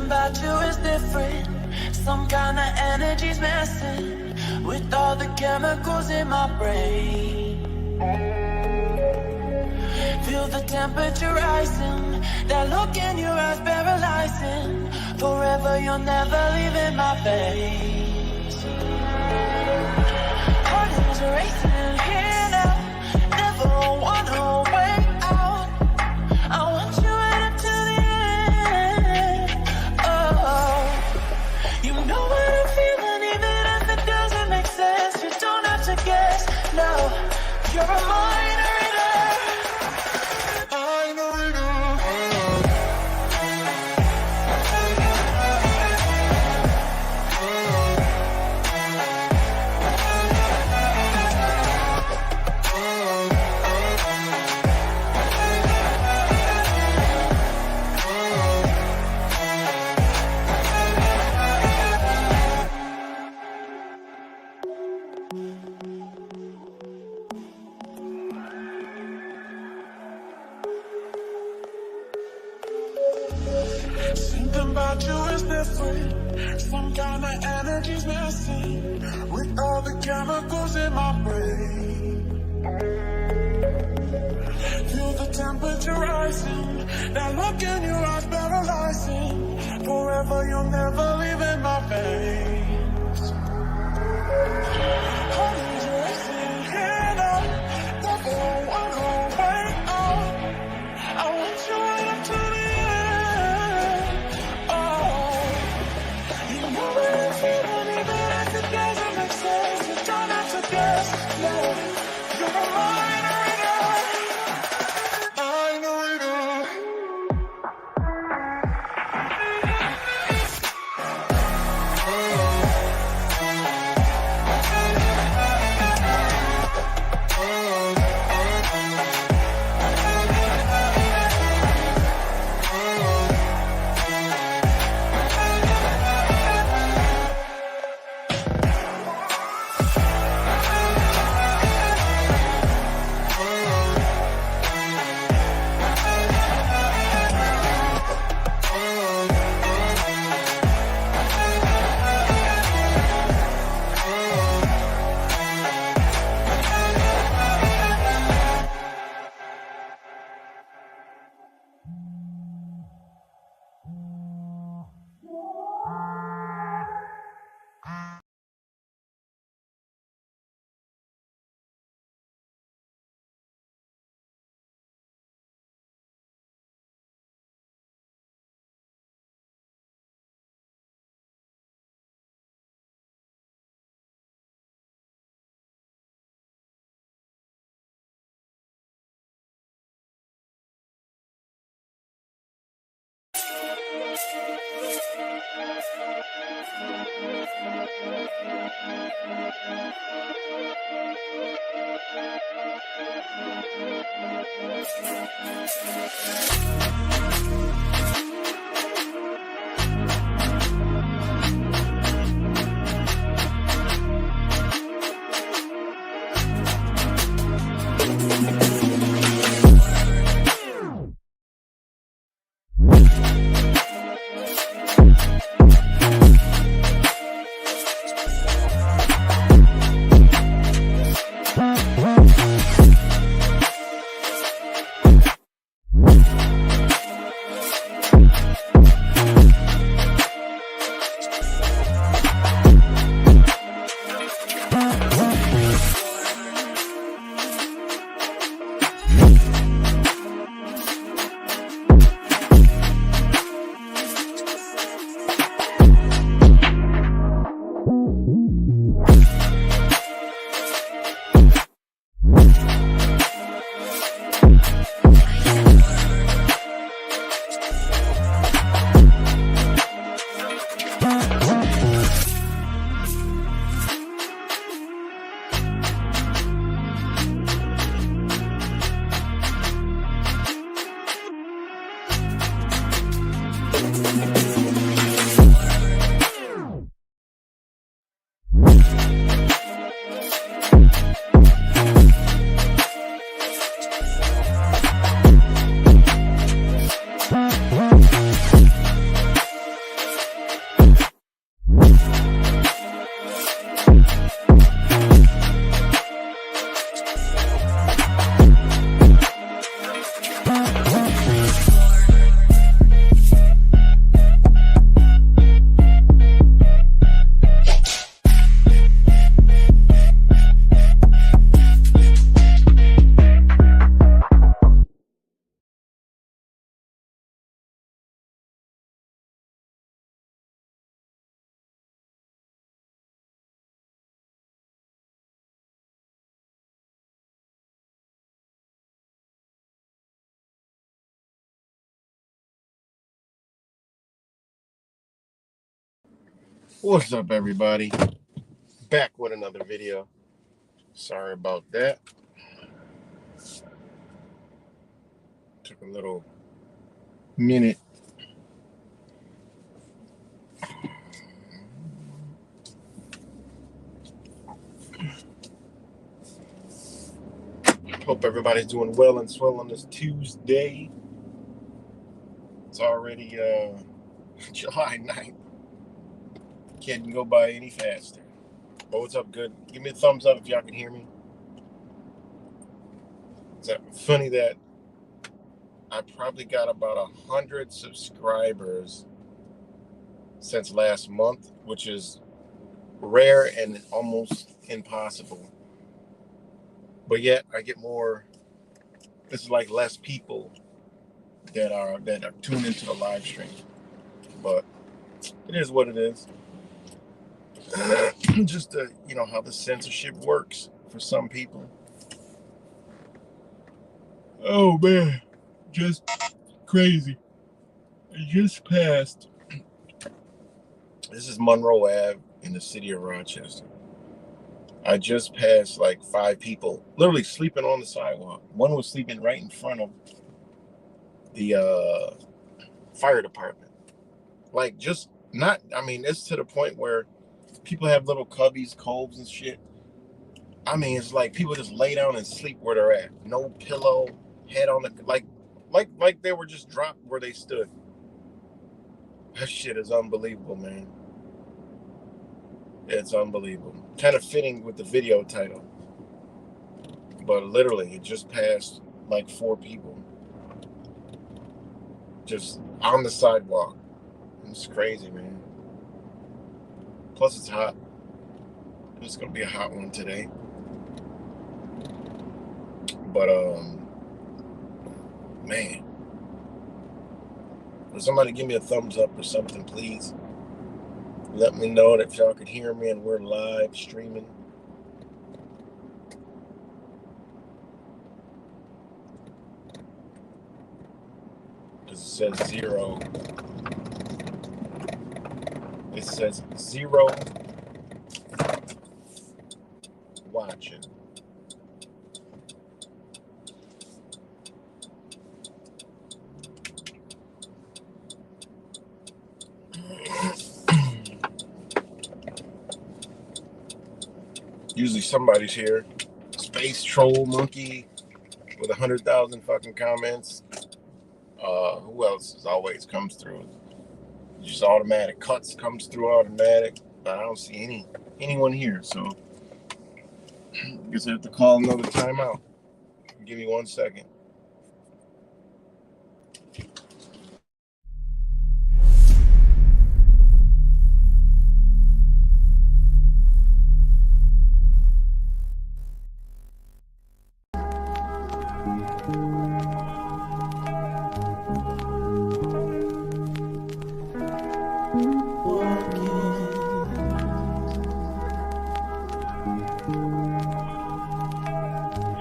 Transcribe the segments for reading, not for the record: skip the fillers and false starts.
about you is different. Some kind of energy's messing with all the chemicals in my brain. Feel the temperature rising, that look in your eyes paralyzing. Forever you're never leaving my face. Heart is racing here now, never wanna wait out. I want you right up to the end. Oh, you know what I'm feeling, even if it doesn't make sense. You don't have to guess, no. You're a minor. Something about you is different. Some kind of energy's messing with all the chemicals in my brain. Feel the temperature rising, that look in your eyes paralyzing. Forever you'll never leave in my veins. Heart is racing here now, never wanna wait out. I want you right up to the What's up, everybody? Back with another video. Sorry about that. Took a little minute. Hope everybody's doing well and swell on this Tuesday. It's already July 9th. Can't go by any faster. But what's up, good? Give me a thumbs up if y'all can hear me. It's funny that I probably got about 100 subscribers since last month, which is rare and almost impossible. But yet I get more. This is like less people that are tuned into the live stream. But it is what it is. Just you know how the censorship works for some people. Oh man, just crazy. It just passed. This is Monroe Ave in the city of Rochester. I just passed like 5 people literally sleeping on the sidewalk. One was sleeping right in front of the fire department. Like, just not, I mean, it's to the point where people have little cubbies, coves and shit. I mean, it's like people just lay down and sleep where they're at. No pillow, head on the, like they were just dropped where they stood. That shit is unbelievable, man. It's unbelievable. Kind of fitting with the video title. But literally, it just passed like 4 people. Just on the sidewalk. It's crazy, man. Plus, it's hot. It's going to be a hot one today. But, man. Will somebody give me a thumbs up or something, please? Let me know that if y'all could hear me and we're live streaming. Because it says 0. It says 0 watching. Usually somebody's here. Space Troll Monkey with 100,000 fucking comments. Who else always comes through? Just automatic. Cuts comes through automatic. But I don't see anyone here, so I guess I have to call another timeout. Give me 1 second.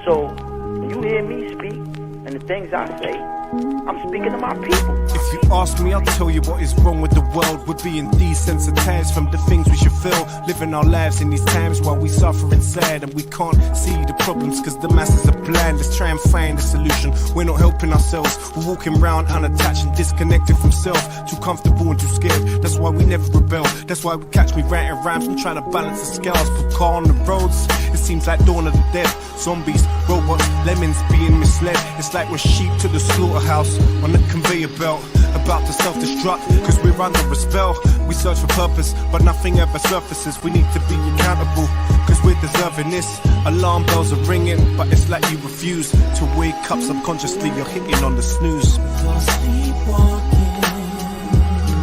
So, when you hear me speak, and the things I say, I'm speaking to my people. If you ask me, I'll tell you what is wrong with the world. We're being desensitized from the things we should feel. Living our lives in these times while we suffer inside, and we can't see the problems because the masses are blind. Let's try and find a solution. We're not helping ourselves. We're walking around unattached and disconnected from self. Too comfortable and too scared. That's why we never rebel. That's why we catch me writing rhymes and trying to balance the scales. Put car on the roads. It seems like dawn of the dead. Zombies, robots, lemons being misled. It's like we're sheep to the slaughterhouse on the conveyor belt, about to self-destruct because we're under a spell. We search for purpose, but nothing ever surfaces. We need to be accountable because we're deserving this. Alarm bells are ringing, but it's like you refuse to wake up. Subconsciously you're hitting on the snooze.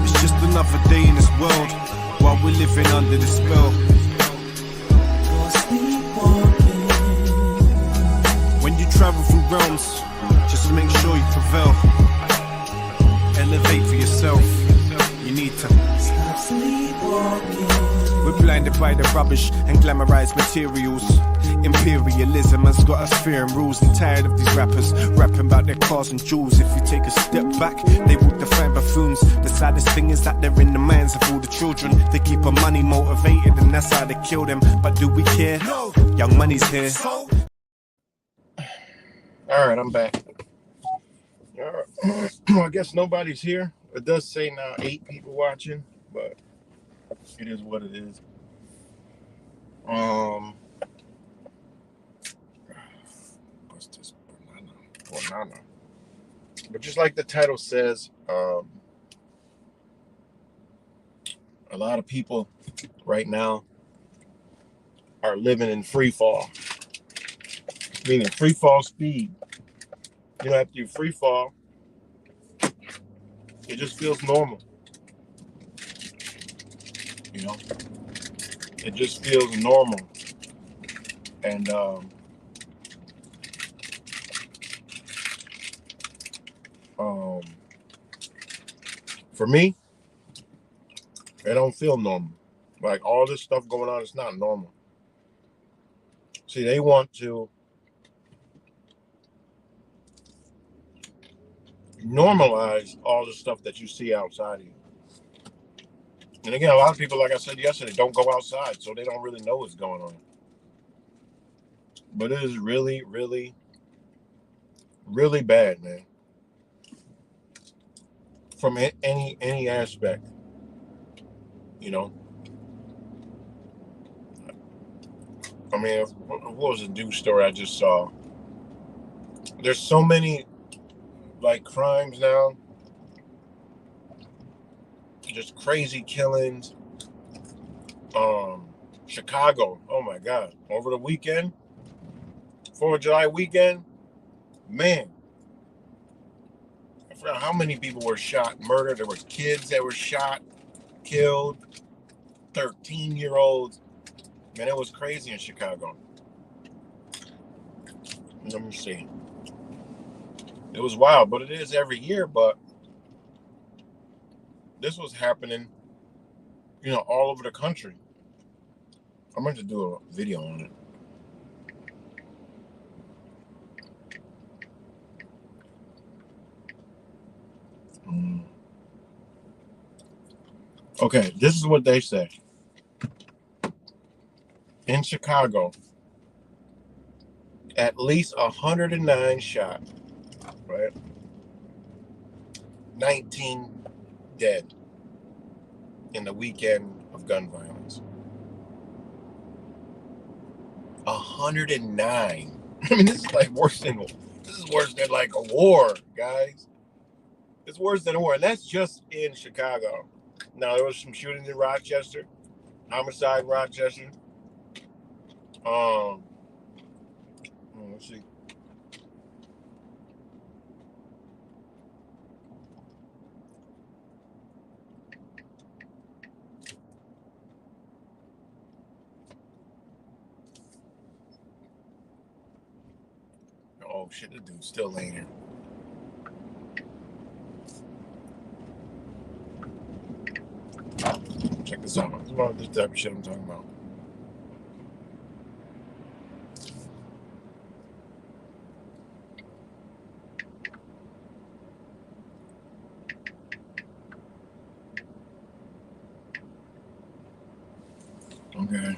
It's just another day in this world while we're living under the spell. When you travel through realms, just make sure you prevail. Elevate for yourself. You need to stop sleepwalking. We're blinded by the rubbish and glamorized materials. Imperialism has got us fearing rules and tired of these rappers rapping about their cars and jewels. If you take a step back, they would define buffoons. The saddest thing is that they're in the minds of all the children. They keep our money motivated and that's how they kill them. But do we care? No. Young Money's here. All right, I'm back. I guess nobody's here. It does say now 8 people watching, but it is what it is. What's this? Banana. But just like the title says, a lot of people right now are living in free fall, meaning free fall speed. You know, after you free fall, it just feels normal. You know, it just feels normal. And for me, it don't feel normal. Like all this stuff going on, it's not normal. See, they want to normalize all the stuff that you see outside of you. And again, a lot of people, like I said yesterday, don't go outside, so they don't really know what's going on. But it is really, really, really bad, man. From any aspect, you know. I mean, what was the news story I just saw? There's so many, like, crimes now. Just crazy killings. Chicago, oh my God. Over the weekend, 4th of July weekend, man. I forgot how many people were shot, murdered. There were kids that were shot, killed, 13-year-olds. Man, it was crazy in Chicago. Let me see. It was wild, but it is every year. But this was happening, you know, all over the country. I'm going to do a video on it. Okay, this is what they say. In Chicago, at least 109 shot, right? 19 dead in the weekend of gun violence. 109. I mean, this is like worse than like a war, guys. It's worse than a war, and that's just in Chicago. Now, there was some shootings in Rochester, homicide in Rochester. Let's see. Oh shit, the dude's still laying here. Check this out. This is about this type of shit I'm talking about. Okay.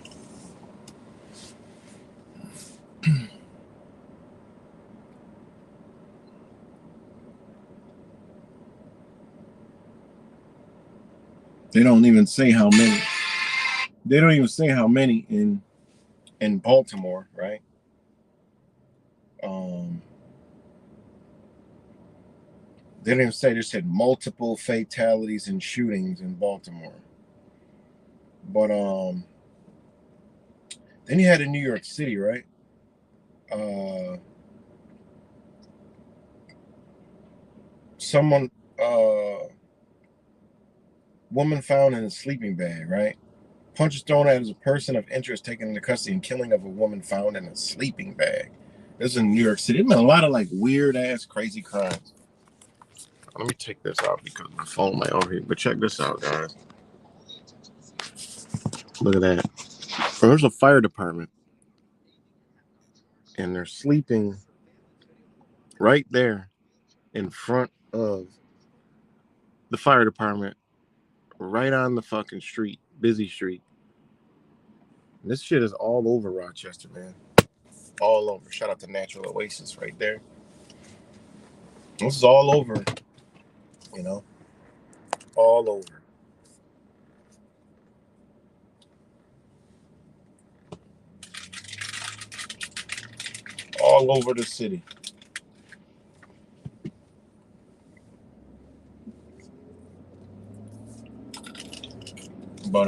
They don't even say how many. They don't even say how many in Baltimore, right? They didn't even say. They said multiple fatalities and shootings in Baltimore. But then you had in New York City, right? Woman found in a sleeping bag, right? Punches thrown at as a person of interest taken into custody and killing of a woman found in a sleeping bag. This is in New York City. There's been a lot of like weird ass crazy crimes. Let me take this out because my phone might overheat. But check this out, guys. Look at that. So there's a fire department, and they're sleeping right there in front of the fire department, right on the fucking street, busy street. And this shit is all over Rochester, man. All over. Shout out to Natural Oasis right there. This is all over, you know, all over. All over the city. But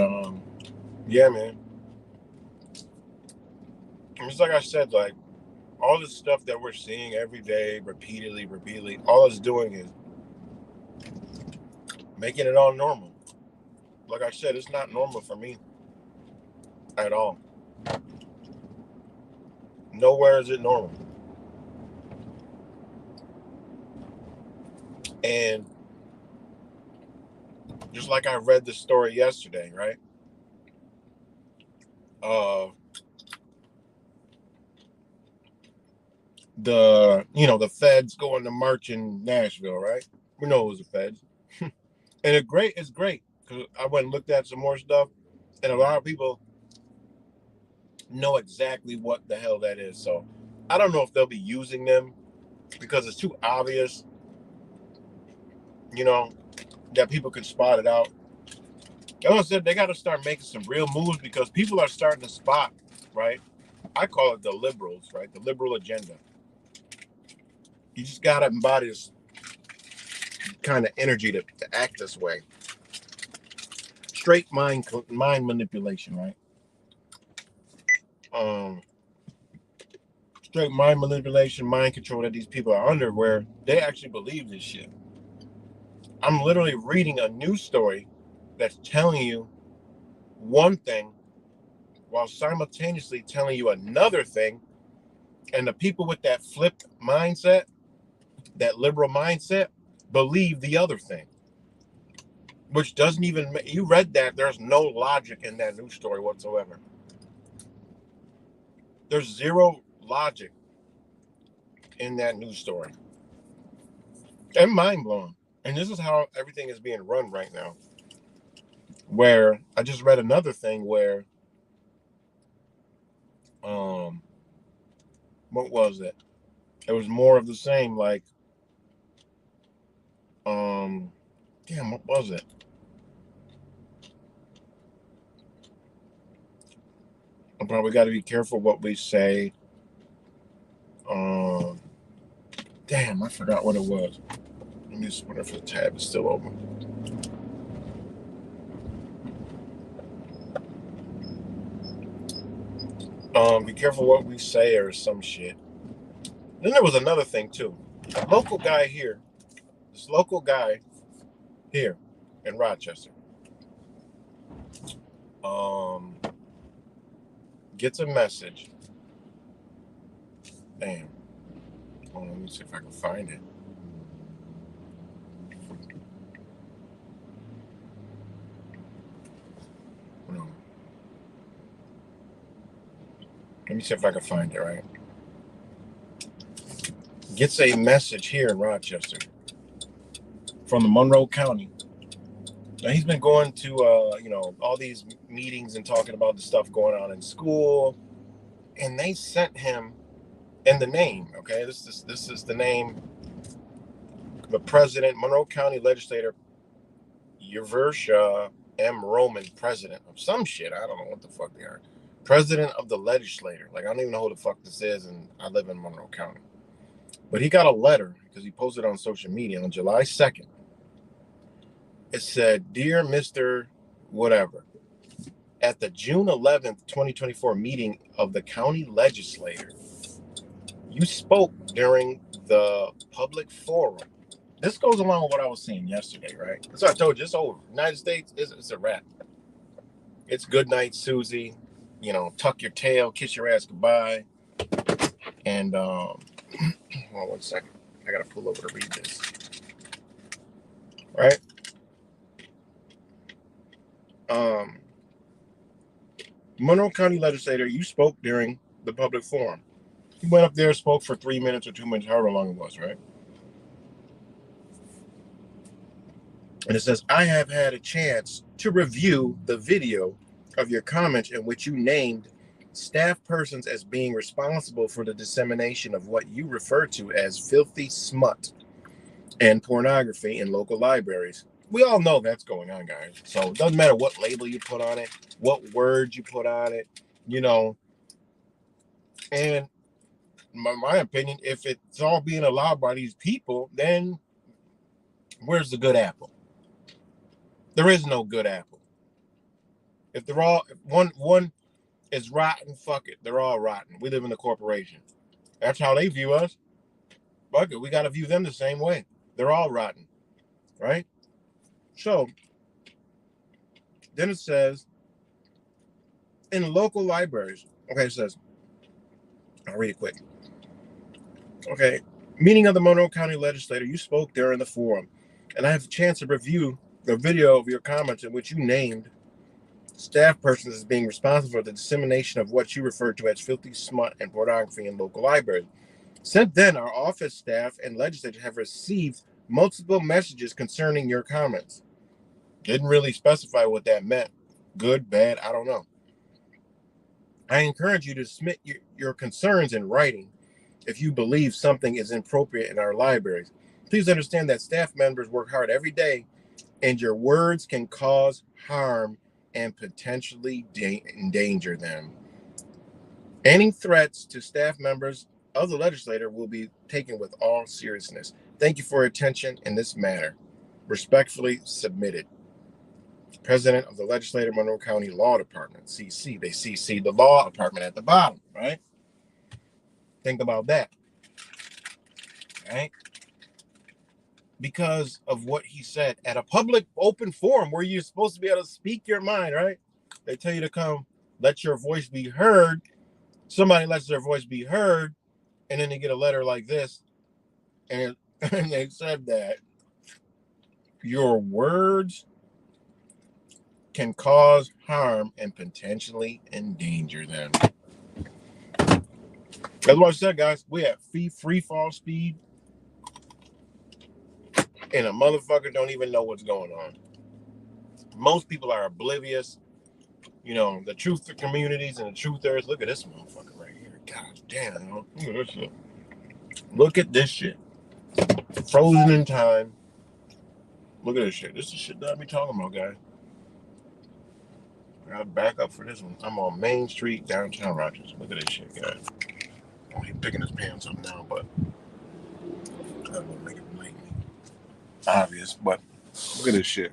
yeah, man. Just like I said, like all this stuff that we're seeing every day, repeatedly, all it's doing is making it all normal. Like I said, it's not normal for me at all. Nowhere is it normal. And just like I read the story yesterday, right? The feds going to march in Nashville, right? We know it was the feds. And it's great because I went and looked at some more stuff, and a lot of people know exactly what the hell that is. So I don't know if they'll be using them because it's too obvious, that people can spot it out. Like I said, they got to start making some real moves because people are starting to spot, right? I call it the liberals, right? The liberal agenda. You just got to embody this kind of energy to act this way. Straight mind manipulation, right? Straight mind manipulation, mind control that these people are under, where they actually believe this shit. I'm literally reading a news story that's telling you one thing while simultaneously telling you another thing, and the people with that flipped mindset, that liberal mindset, believe the other thing, which doesn't even make you read that. There's no logic in that news story whatsoever. There's zero logic in that news story, and mind-blowing. And this is how everything is being run right now, where I just read another thing where what was it? It was more of the same, like damn, what was it? I probably got to be careful what we say. Damn, I forgot what it was. Let me just wonder if the tab is still open. Be careful what we say or some shit. Then there was another thing too. A local guy here, this local guy here in Rochester, gets a message. Damn. Hold on, let me see if I can find it. Let me see if I can find it, right? Gets a message here in Rochester from the Monroe County. Now he's been going to, all these meetings and talking about the stuff going on in school, and they sent him in the name. Okay, this is the name. The president, Monroe County legislator, Yerversha M. Roman, president of some shit. I don't know what the fuck they are. President of the legislator. Like, I don't even know who the fuck this is, and I live in Monroe County. But he got a letter because he posted on social media on July 2nd. It said, "Dear Mr. Whatever, at the June 11th, 2024 meeting of the county legislature, you spoke during the public forum." This goes along with what I was saying yesterday, right? So I told you, it's over. United States, it's a wrap. It's good night, Susie. Tuck your tail, kiss your ass goodbye. And hold on 1 second. I gotta pull over to read this. Right? Monroe County legislator, you spoke during the public forum. You went up there, spoke for 3 minutes or 2 minutes, however long it was, right? And it says, I have had a chance to review the video of your comments in which you named staff persons as being responsible for the dissemination of what you refer to as filthy smut and pornography in local libraries. We all know that's going on, guys. So it doesn't matter what label you put on it, what words you put on it, you know. And my opinion, if it's all being allowed by these people, then where's the good apple? There is no good apple. If they're all one is rotten, fuck it. They're all rotten. We live in a corporation. That's how they view us. Fuck it. We got to view them the same way. They're all rotten, right? So then it says in local libraries. Okay, it says, I'll read it quick. Okay, meeting of the Monroe County legislator, you spoke during the forum, and I have a chance to review the video of your comments in which you named staff persons as being responsible for the dissemination of what you refer to as filthy smut and pornography in local libraries. Since then, our office staff and legislators have received multiple messages concerning your comments. Didn't really specify what that meant. Good, bad, I don't know. I encourage you to submit your concerns in writing if you believe something is inappropriate in our libraries. Please understand that staff members work hard every day, and your words can cause harm and potentially endanger them. Any threats to staff members of the legislature will be taken with all seriousness. Thank you for your attention in this matter. Respectfully submitted. President of the Legislative Monroe County Law Department, CC. They CC the law department at the bottom, right? Think about that, right? Because of what he said at a public open forum where you're supposed to be able to speak your mind, right? They tell you to come, let your voice be heard. Somebody lets their voice be heard, and then they get a letter like this, and they said that your words can cause harm and potentially endanger them. That's what I said, guys. We have free fall speed, and a motherfucker don't even know what's going on. Most people are oblivious. You know, the truth communities and the truthers. Look at this motherfucker right here. God damn. Look at this shit. Look at this shit. Frozen in time. Look at this shit. This is the shit that I be talking about, guys. I gotta back up for this one. I'm on Main Street, downtown Rochester. Look at this shit, guys. Oh, he's picking his pants up now, but I don't want to make it blatantly obvious, but look at this shit.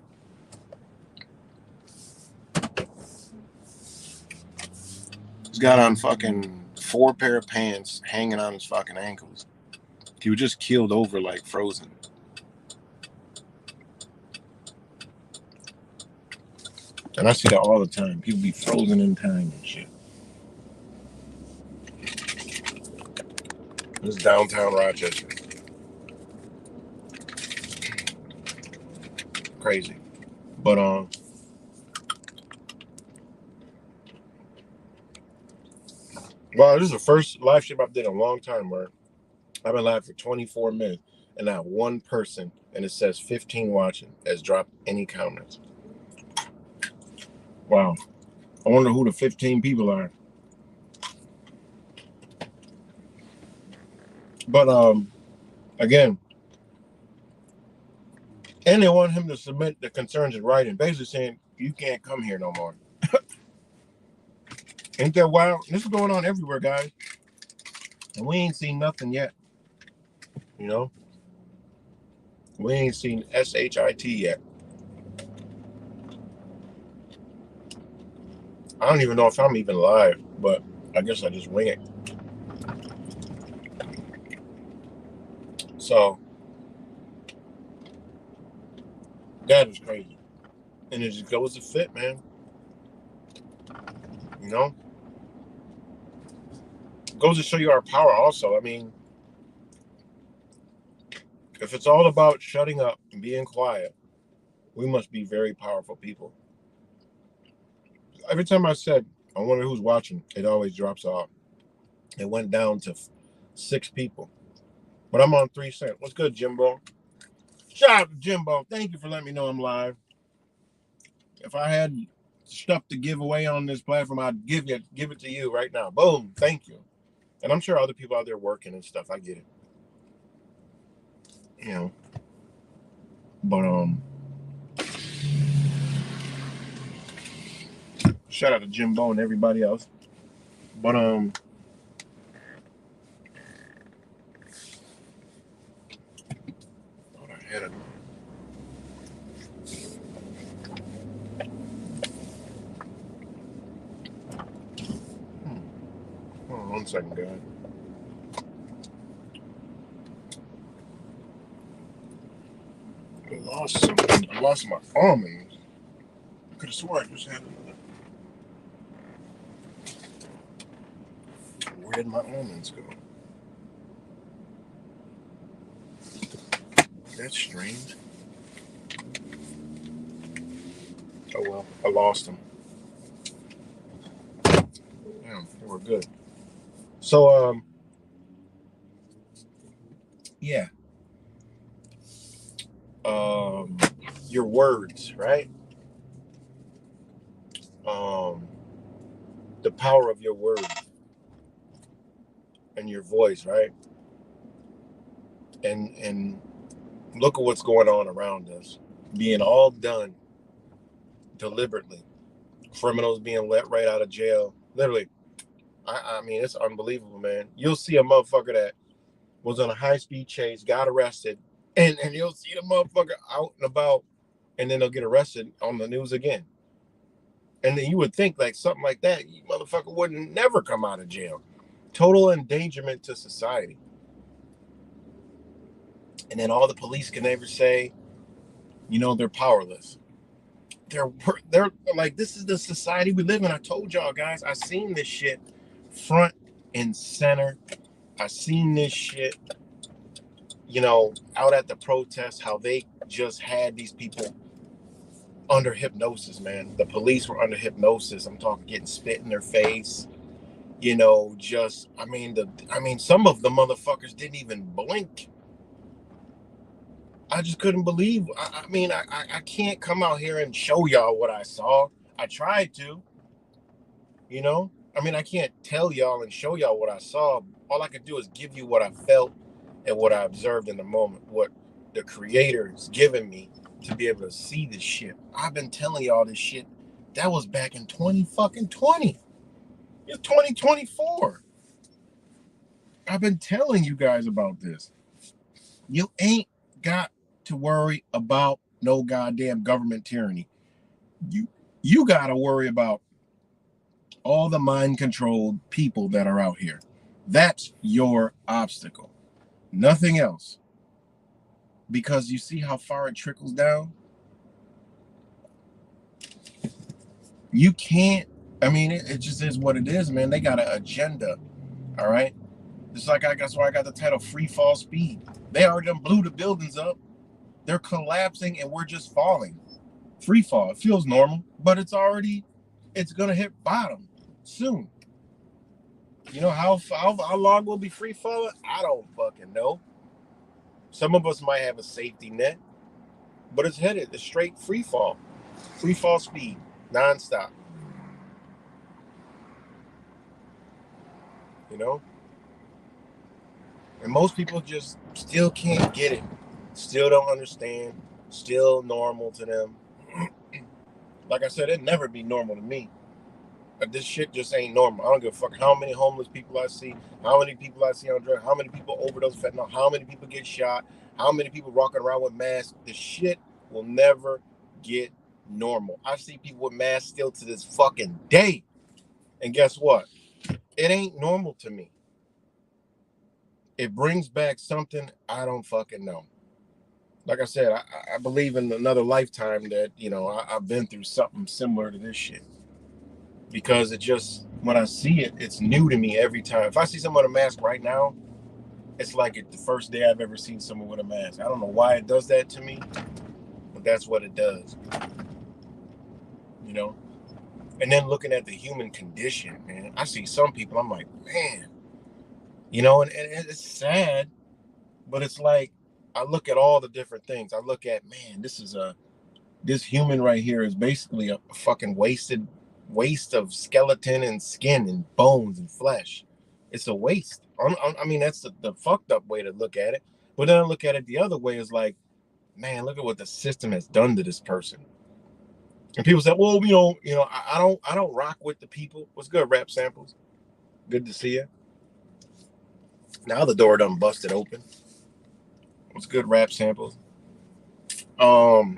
He's got on fucking 4 pair of pants hanging on his fucking ankles. He was just keeled over like Frozen. And I see that all the time. People be frozen in time and shit. This is downtown Rochester. Crazy. But well, this is the first live stream I've did in a long time where I've been live for 24 minutes and not one person, and it says 15 watching, has dropped any comments. Wow. I wonder who the 15 people are. But again, and they want him to submit the concerns in writing, basically saying you can't come here no more. Ain't that wild? This is going on everywhere, guys. And we ain't seen nothing yet. You know? We ain't seen SHIT yet. I don't even know if I'm even live, but I guess I just wing it. So that is crazy. And it just goes to fit, man. You know? It goes to show you our power also. I mean, if it's all about shutting up and being quiet, we must be very powerful people. Every time I said I wonder who's watching. It always drops off. It went down to 6 people. But I'm on 3 cents. What's good, Jimbo? Shout out to Jimbo. Thank you for letting me know I'm live. If I had stuff to give away on this platform, I'd give it to you right now. Boom. Thank you. And I'm sure other people out there working and stuff. I get it. You know. But shout out to Jimbo and everybody else. But I had a hold on 1 second, guys. I lost something. I lost my almonds. I could have sworn I just had another. Where did my almonds go? That's strange. Oh well, I lost them. Damn, they were good. So yeah. Your words, right? The power of your words and your voice, right? And look at what's going on around us, being all done deliberately. Criminals being let right out of jail. Literally, I mean, it's unbelievable, man. You'll see a motherfucker that was on a high-speed chase, got arrested, and you'll see the motherfucker out and about, and then they'll get arrested on the news again. And then you would think like something like that, you motherfucker wouldn't never come out of jail. Total endangerment to society. And then all the police can ever say, you know, they're powerless. They're like, this is the society we live in. I told y'all guys, I seen this shit front and center. I seen this shit, you know, out at the protest, how they just had these people under hypnosis, man. The police were under hypnosis. I'm talking getting spit in their face, you know, just, I mean, some of the motherfuckers didn't even blink. I just couldn't believe. I can't come out here and show y'all what I saw. I tried to, you know. I mean, I can't tell y'all and show y'all what I saw. All I could do is give you what I felt and what I observed in the moment, what the creator is giving me to be able to see this shit. I've been telling y'all this shit. That was back in 2020. It's 2024. I've been telling you guys about this. You ain't got to worry about no goddamn government tyranny. You got to worry about all the mind-controlled people that are out here. That's your obstacle. Nothing else. Because you see how far it trickles down? You can't, I mean, it just is what it is, man. They got an agenda, all right? It's like, that's why I got the title Freefall Speed. They already done blew the buildings up. They're collapsing and we're just falling. Freefall, it feels normal, but it's going to hit bottom soon. You know how long we'll be free falling? I don't fucking know. Some of us might have a safety net, but it's straight free fall speed, nonstop. You know? And most people just still can't get it. Still don't understand. Still normal to them. Like I said, it'd never be normal to me. But this shit just ain't normal. I don't give a fuck how many homeless people I see, how many people I see on drugs, how many people overdose fentanyl, how many people get shot, how many people walking around with masks. The shit will never get normal. I see people with masks still to this fucking day. And guess what? It ain't normal to me. It brings back something I don't fucking know. Like I said, I believe in another lifetime that, you know, I've been through something similar to this shit. Because it just, when I see it, it's new to me every time. If I see someone with a mask right now, it's like it's the first day I've ever seen someone with a mask. I don't know why it does that to me, but that's what it does. You know? And then looking at the human condition, man, I see some people, I'm like, man, you know, and it's sad, but it's like, I look at all the different things. I look at, man, this human right here is basically a fucking waste of skeleton and skin and bones and flesh. It's a waste. I mean, that's the fucked up way to look at it. But then I look at it the other way is like, man, look at what the system has done to this person. And people say, well, I don't rock with the people. What's good, Rap Samples? Good to see you. Now the door done busted open. What's good, Rap Samples? So,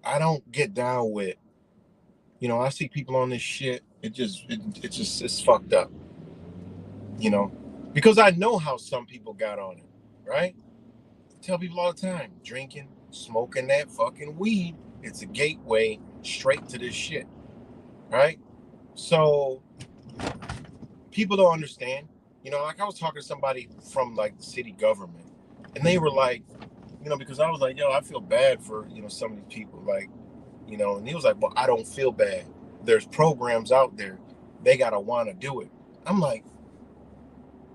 I don't get down with, I see people on this shit. It's fucked up, because I know how some people got on it, right? I tell people all the time, drinking, smoking that fucking weed, it's a gateway straight to this shit, right? So people don't understand, like I was talking to somebody from like the city government, and they were like, because I was like, yo, I feel bad for, some of these people, like, and he was like, well, I don't feel bad. There's programs out there. They got to want to do it. I'm like,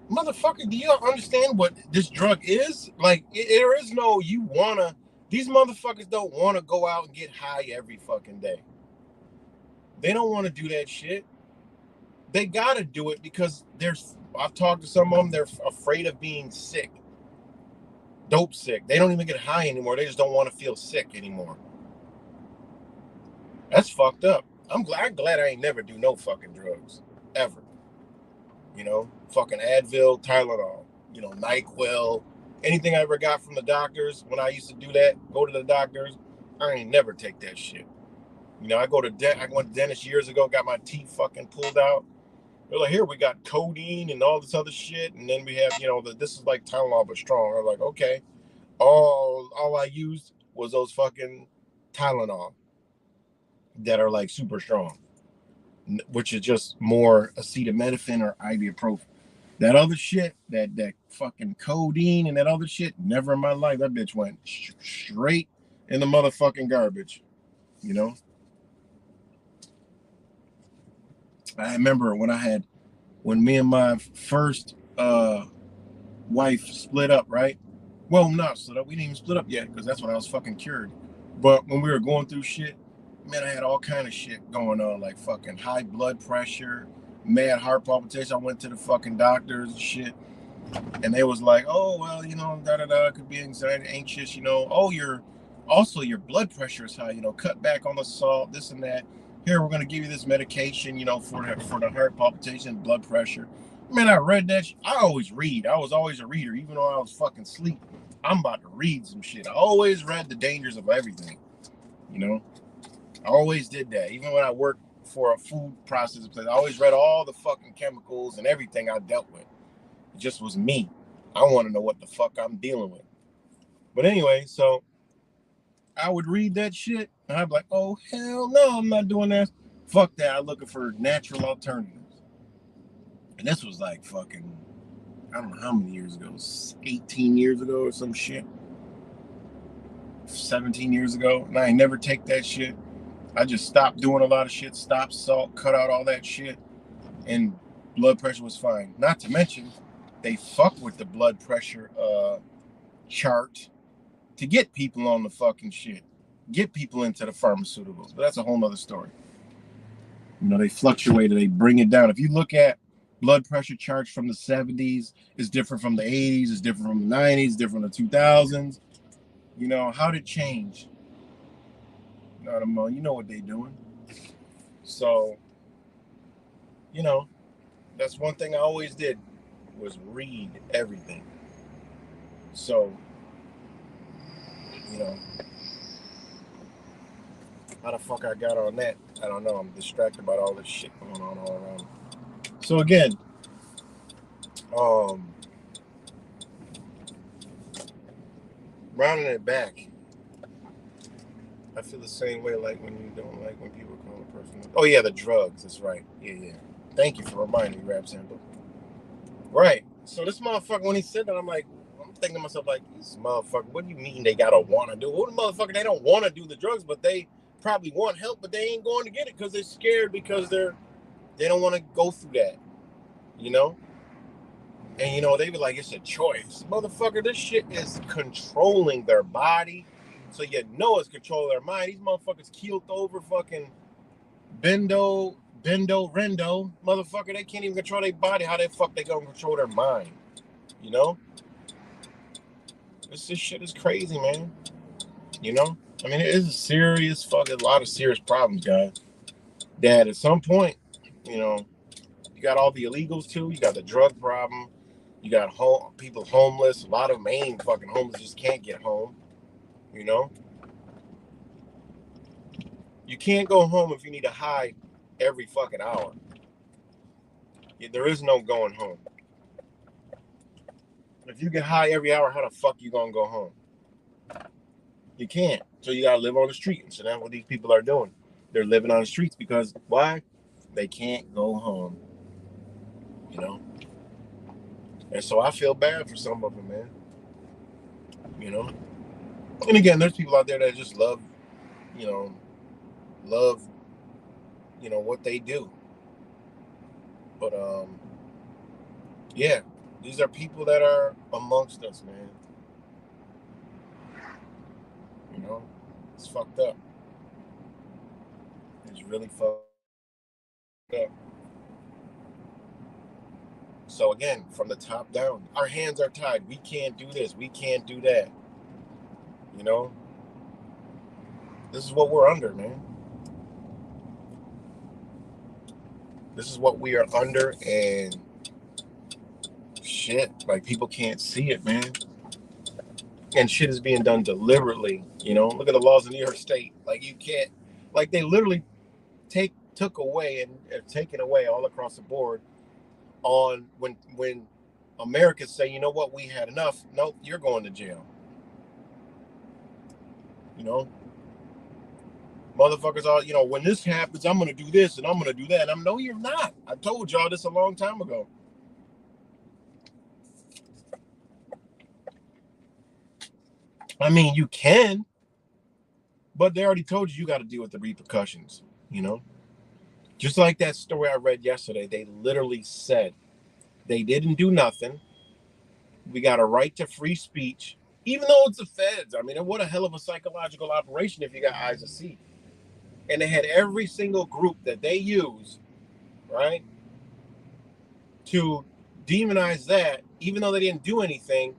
motherfucker, do you understand what this drug is? Like, there is no, these motherfuckers don't want to go out and get high every fucking day. They don't want to do that shit. They got to do it because I've talked to some of them, they're afraid of being sick. Dope sick. They don't even get high anymore. They just don't want to feel sick anymore. That's fucked up. I'm glad I ain't never do no fucking drugs. Ever. Fucking Advil, Tylenol, NyQuil, anything I ever got from the doctors when I used to do that, go to the doctors, I ain't never take that shit. I went to dentist years ago, got my teeth fucking pulled out. They're like, here, we got codeine and all this other shit, and then we have, this is like Tylenol but strong. I'm like, okay. All I used was those fucking Tylenol that are like super strong, which is just more acetaminophen or ibuprofen. That other shit, that fucking codeine and that other shit, never in my life. That bitch went straight in the motherfucking garbage, I remember when me and my first wife split up, right? Well, not split up. We didn't even split up yet because that's when I was fucking cured. But when we were going through shit, man, I had all kind of shit going on, like fucking high blood pressure, mad heart palpitation. I went to the fucking doctors and shit, and they was like, oh, well, could be anxiety, anxious, oh, your blood pressure is high, cut back on the salt, this and that. Here, we're going to give you this medication, for the heart palpitation, blood pressure. Man, I read that. I always read. I was always a reader, even though I was fucking asleep. I'm about to read some shit. I always read the dangers of everything, I always did that. Even when I worked for a food processing place, I always read all the fucking chemicals and everything I dealt with. It just was me. I want to know what the fuck I'm dealing with. But anyway, so I would read that shit, and I'd be like, oh, hell no, I'm not doing that. Fuck that. I'm looking for natural alternatives. And this was like fucking, I don't know how many years ago, 18 years ago or some shit. 17 years ago. And I ain't never take that shit. I just stopped doing a lot of shit, stopped salt, cut out all that shit, and blood pressure was fine. Not to mention, they fuck with the blood pressure chart to get people on the fucking shit, get people into the pharmaceuticals. But that's a whole nother story. They fluctuated, they bring it down. If you look at blood pressure charts from the 70s, it's different from the 80s, it's different from the 90s, different from the 2000s. How did it change? You know what they doing. So, that's one thing I always did was read everything. So, how the fuck I got on that, I don't know. I'm distracted about all this shit going on all around. So again, rounding it back, I feel the same way like when you don't like when people call a person. Oh yeah, the drugs. That's right. Yeah. Thank you for reminding me, Rap Sample. Right. So this motherfucker, when he said that, I'm thinking to myself, like, this motherfucker, what do you mean they gotta want to do? What the motherfucker, they don't want to do the drugs, but they probably want help, but they ain't going to get it because they're scared, because they don't want to go through that, you know? And, you know, they be like, it's a choice. Motherfucker, this shit is controlling their body. So you know it's controlling their mind. These motherfuckers keeled over fucking Bendo, Rendo. Motherfucker, they can't even control their body. How the fuck they gonna control their mind? You know? This shit is crazy, man. You know? I mean, it is a serious fucking, a lot of serious problems, guys. That at some point, you know, you got all the illegals too. You got the drug problem. You got people homeless. A lot of them ain't fucking homeless, just can't get home. You know? You can't go home if you need a high every fucking hour. There is no going home. If you get high every hour, how the fuck you gonna go home? You can't. So you gotta live on the street. And so that's what these people are doing. They're living on the streets because why? They can't go home. You know? And so I feel bad for some of them, man. You know? And again, there's people out there that just love, you know, what they do. But yeah, these are people that are amongst us, man. You know, it's fucked up. It's really fucked up. So again, from the top down, our hands are tied. We can't do this. We can't do that. You know, this is what we're under, man. This is what we are under, and shit, like, people can't see it, man. And shit is being done deliberately. You know, look at the laws in New York State. Like, you can't, like, they literally took away and have taken away all across the board on when Americans say, you know what, we had enough. Nope, you're going to jail. You know, motherfuckers are, you know, when this happens, I'm going to do this and I'm going to do that. And no, you're not. I told y'all this a long time ago. I mean, you can, but they already told you got to deal with the repercussions, you know? Just like that story I read yesterday, they literally said they didn't do nothing. We got a right to free speech, even though it's the feds. I mean, what a hell of a psychological operation if you got eyes to see. And they had every single group that they use, right, to demonize that, even though they didn't do anything,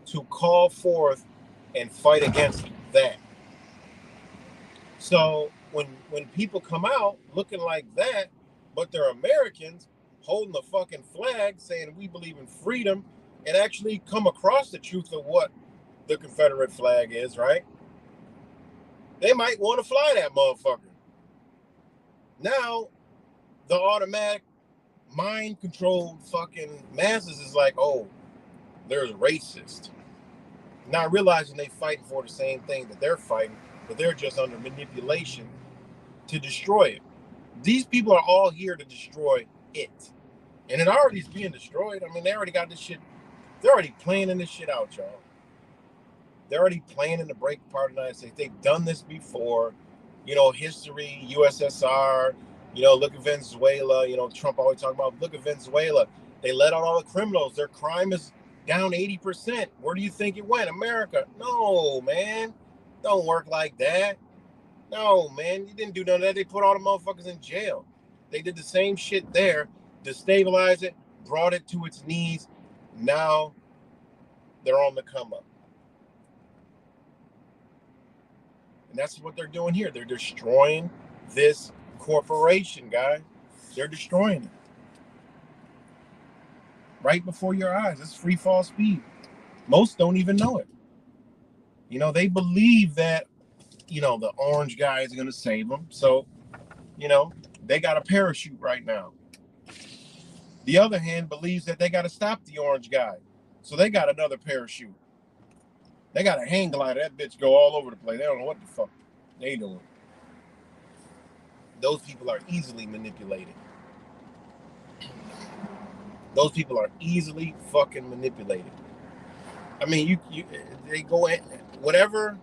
to call forth and fight against that. So when people come out looking like that, but they're Americans holding the fucking flag saying we believe in freedom, and actually come across the truth of what the Confederate flag is, right? They might want to fly that motherfucker. Now, the automatic mind-controlled fucking masses is like, oh, they're racist. Not realizing they fighting for the same thing that they're fighting, but they're just under manipulation to destroy it. These people are all here to destroy it. And it already is being destroyed. I mean, they already got this shit. They're already planning this shit out, y'all. They're already planning to break apart the United States. They've done this before. You know, history, USSR, you know, look at Venezuela. You know, Trump always talking about, look at Venezuela. They let out all the criminals. Their crime is down 80%. Where do you think it went? America. No, man. Don't work like that. No, man. You didn't do none of that. They put all the motherfuckers in jail. They did the same shit there, destabilized it, brought it to its knees. Now they're on the come up. And that's what they're doing here. They're destroying this corporation, guys. They're destroying it. Right before your eyes. It's free fall speed. Most don't even know it. You know, they believe that, you know, the orange guy is going to save them. So, you know, they got a parachute right now. The other hand believes that they got to stop the orange guy. So they got another parachute. They got a hang glider. That bitch go all over the place. They don't know what the fuck they doing. Those people are easily manipulated. Those people are easily fucking manipulated. I mean, they go in, whatever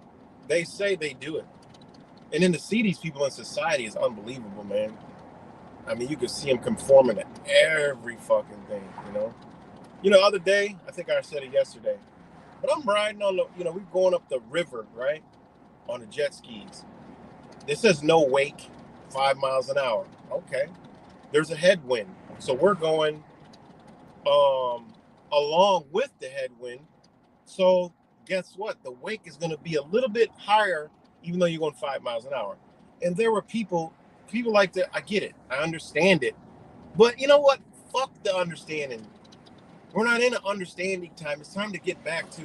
they say, they do it. And then to see these people in society is unbelievable, man. I mean, you can see them conforming to every fucking thing, you know? Other day, I think I said it yesterday, but I'm riding on the, we're going up the river, right? On the jet skis. This says no wake, 5 miles an hour. Okay. There's a headwind. So we're going along with the headwind. So guess what? The wake is going to be a little bit higher, even though you're going 5 miles an hour. And there were people like that. I get it. I understand it. But you know what? Fuck the understanding. We're not in an understanding time. It's time to get back to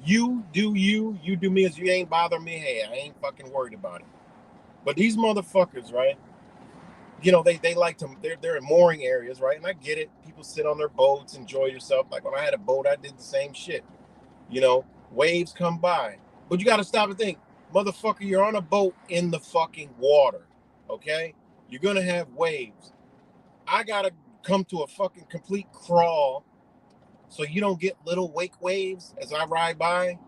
you do me as you ain't bother me. Hey, I ain't fucking worried about it. But these motherfuckers, right? They like to, they're in mooring areas, right? And I get it. People sit on their boats, enjoy yourself. Like when I had a boat, I did the same shit. Waves come by. But you got to stop and think, motherfucker, you're on a boat in the fucking water, okay? You're going to have waves. I got to come to a fucking complete crawl so you don't get little wake waves as I ride by.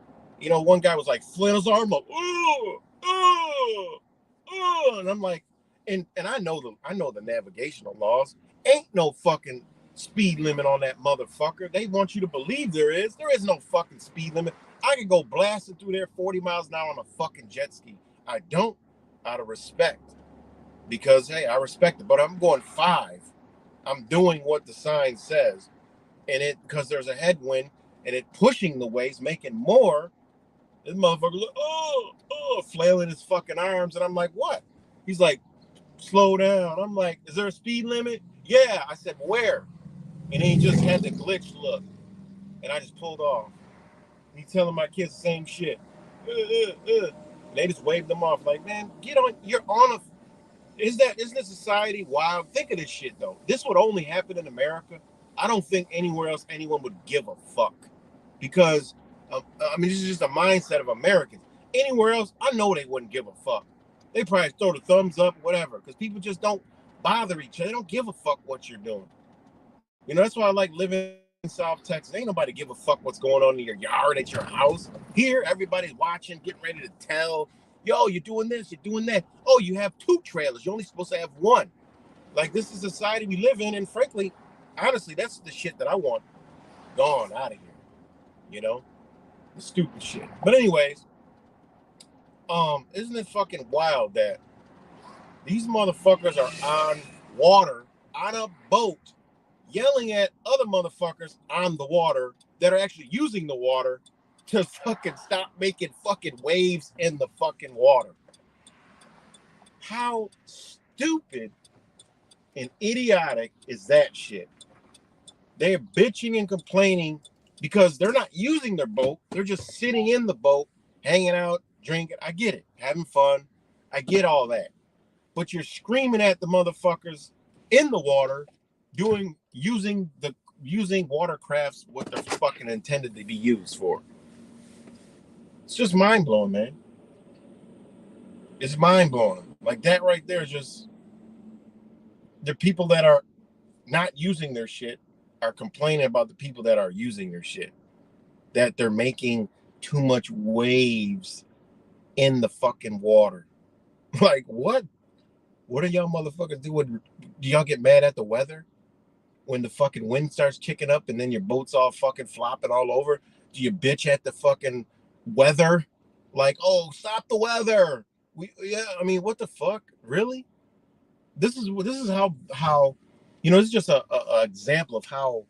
One guy was like, flailing his arm up, and I'm like, and I know the navigational laws. Ain't no fucking speed limit on that motherfucker. They want you to believe there is. There is no fucking speed limit. I could go blasting through there 40 miles an hour on a fucking jet ski. I don't, out of respect, because hey, I respect it, but I'm going 5. I'm doing what the sign says, and it, because there's a headwind and it pushing the waves, making more. This motherfucker look, flailing his fucking arms, and I'm like, what? He's like, slow down. I'm like, is there a speed limit? Yeah. I said, where? And he just had the glitch look, and I just pulled off. He's telling my kids the same shit. And they just waved them off, like, man, get on. You're on a. Isn't this society wild? Think of this shit though. This would only happen in America. I don't think anywhere else anyone would give a fuck, because this is just a mindset of Americans. Anywhere else, I know they wouldn't give a fuck. They probably throw the thumbs up, whatever, because people just don't bother each other. They don't give a fuck what you're doing. That's why I like living in South Texas. Ain't nobody give a fuck what's going on in your yard, at your house. Here, everybody's watching, getting ready to tell. Yo, you're doing this, you're doing that. Oh, you have 2 trailers. You're only supposed to have 1. Like, this is the society we live in, and frankly, honestly, that's the shit that I want gone out of here. The stupid shit. But anyways, isn't it fucking wild that these motherfuckers are on water, on a boat, yelling at other motherfuckers on the water that are actually using the water to fucking stop making fucking waves in the fucking water? How stupid and idiotic is that shit? They're bitching and complaining because they're not using their boat. They're just sitting in the boat, hanging out, drinking. I get it. Having fun. I get all that. But you're screaming at the motherfuckers in the water, using watercrafts what they're fucking intended to be used for. It's just mind blowing, man. It's mind blowing. Like that right there is just, the people that are not using their shit are complaining about the people that are using their shit, that they're making too much waves in the fucking water. Like, what? What do y'all motherfuckers do? Do y'all get mad at the weather when the fucking wind starts kicking up and then your boat's all fucking flopping all over? Do you bitch at the fucking weather? Like, oh, stop the weather. What the fuck? Really? This is how this is just a example of how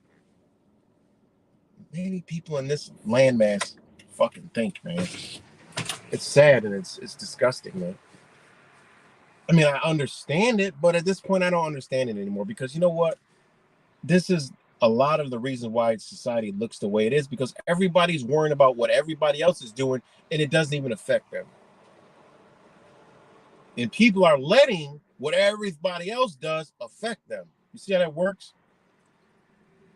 many people in this landmass fucking think, man. It's sad and it's disgusting, man. I understand it, but at this point, I don't understand it anymore, because you know what? This is a lot of the reason why society looks the way it is, because everybody's worrying about what everybody else is doing, and it doesn't even affect them. And people are letting what everybody else does affect them. You see how that works?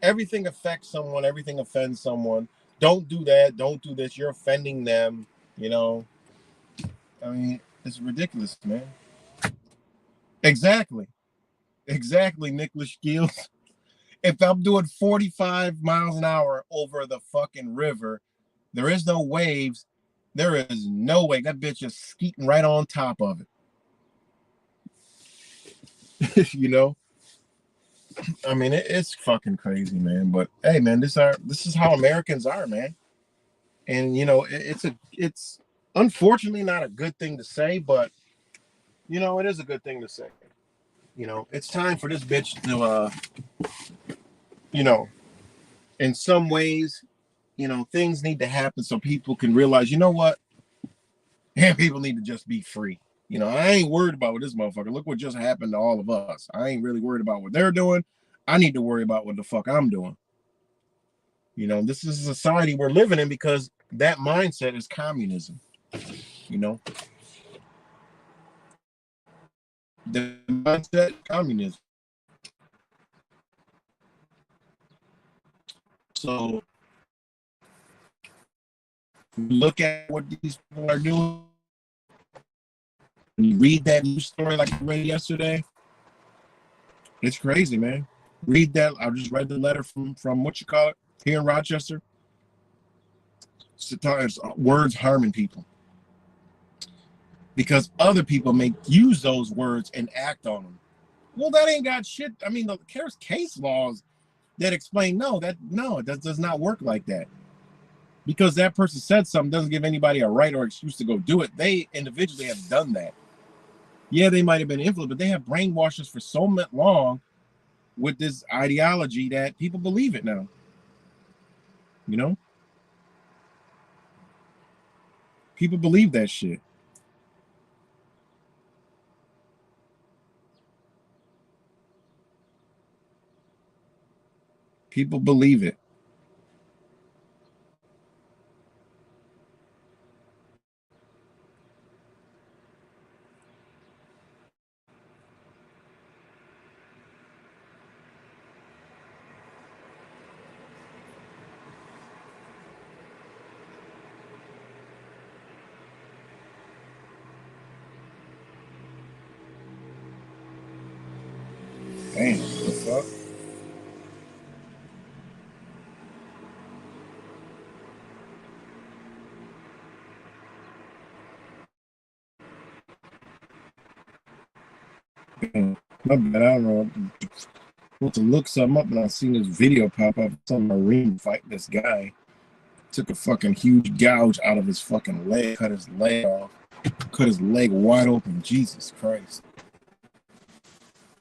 Everything affects someone. Everything offends someone. Don't do that. Don't do this. You're offending them. It's ridiculous, man. Exactly, Nicholas Giels. If I'm doing 45 miles an hour over the fucking river, there is no waves. There is no way. That bitch is skeeting right on top of it. You know? I mean, it's fucking crazy, man. But hey, man, this is how Americans are, man. And you know, it's unfortunately not a good thing to say, but you know, it is a good thing to say. You know, it's time for this bitch to you know, in some ways, you know, things need to happen so people can realize, you know what? And people need to just be free. You know, I ain't worried about what this motherfucker. Look what just happened to all of us. I ain't really worried about what they're doing. I need to worry about what the fuck I'm doing. You know, this is a society we're living in because that mindset is communism. You know, the mindset communism. So look at what these people are doing. When you read that news story like I read yesterday, it's crazy, man. Read that. I just read the letter from what you call it here in Rochester. Sometimes words harming people because other people may use those words and act on them. Well, that ain't got shit. I mean, there's case laws that explain that does not work like that. Because that person said something doesn't give anybody a right or excuse to go do it. They individually have done that. Yeah, they might have been influenced, but they have brainwashed us for so long with this ideology that people believe it now. You know? People believe that shit. People believe it. Damn, what the fuck? My bad. I don't know. Want to look something up, and I seen this video pop up. Some Marine fight this guy. Took a fucking huge gouge out of his fucking leg, cut his leg off, cut his leg wide open. Jesus Christ.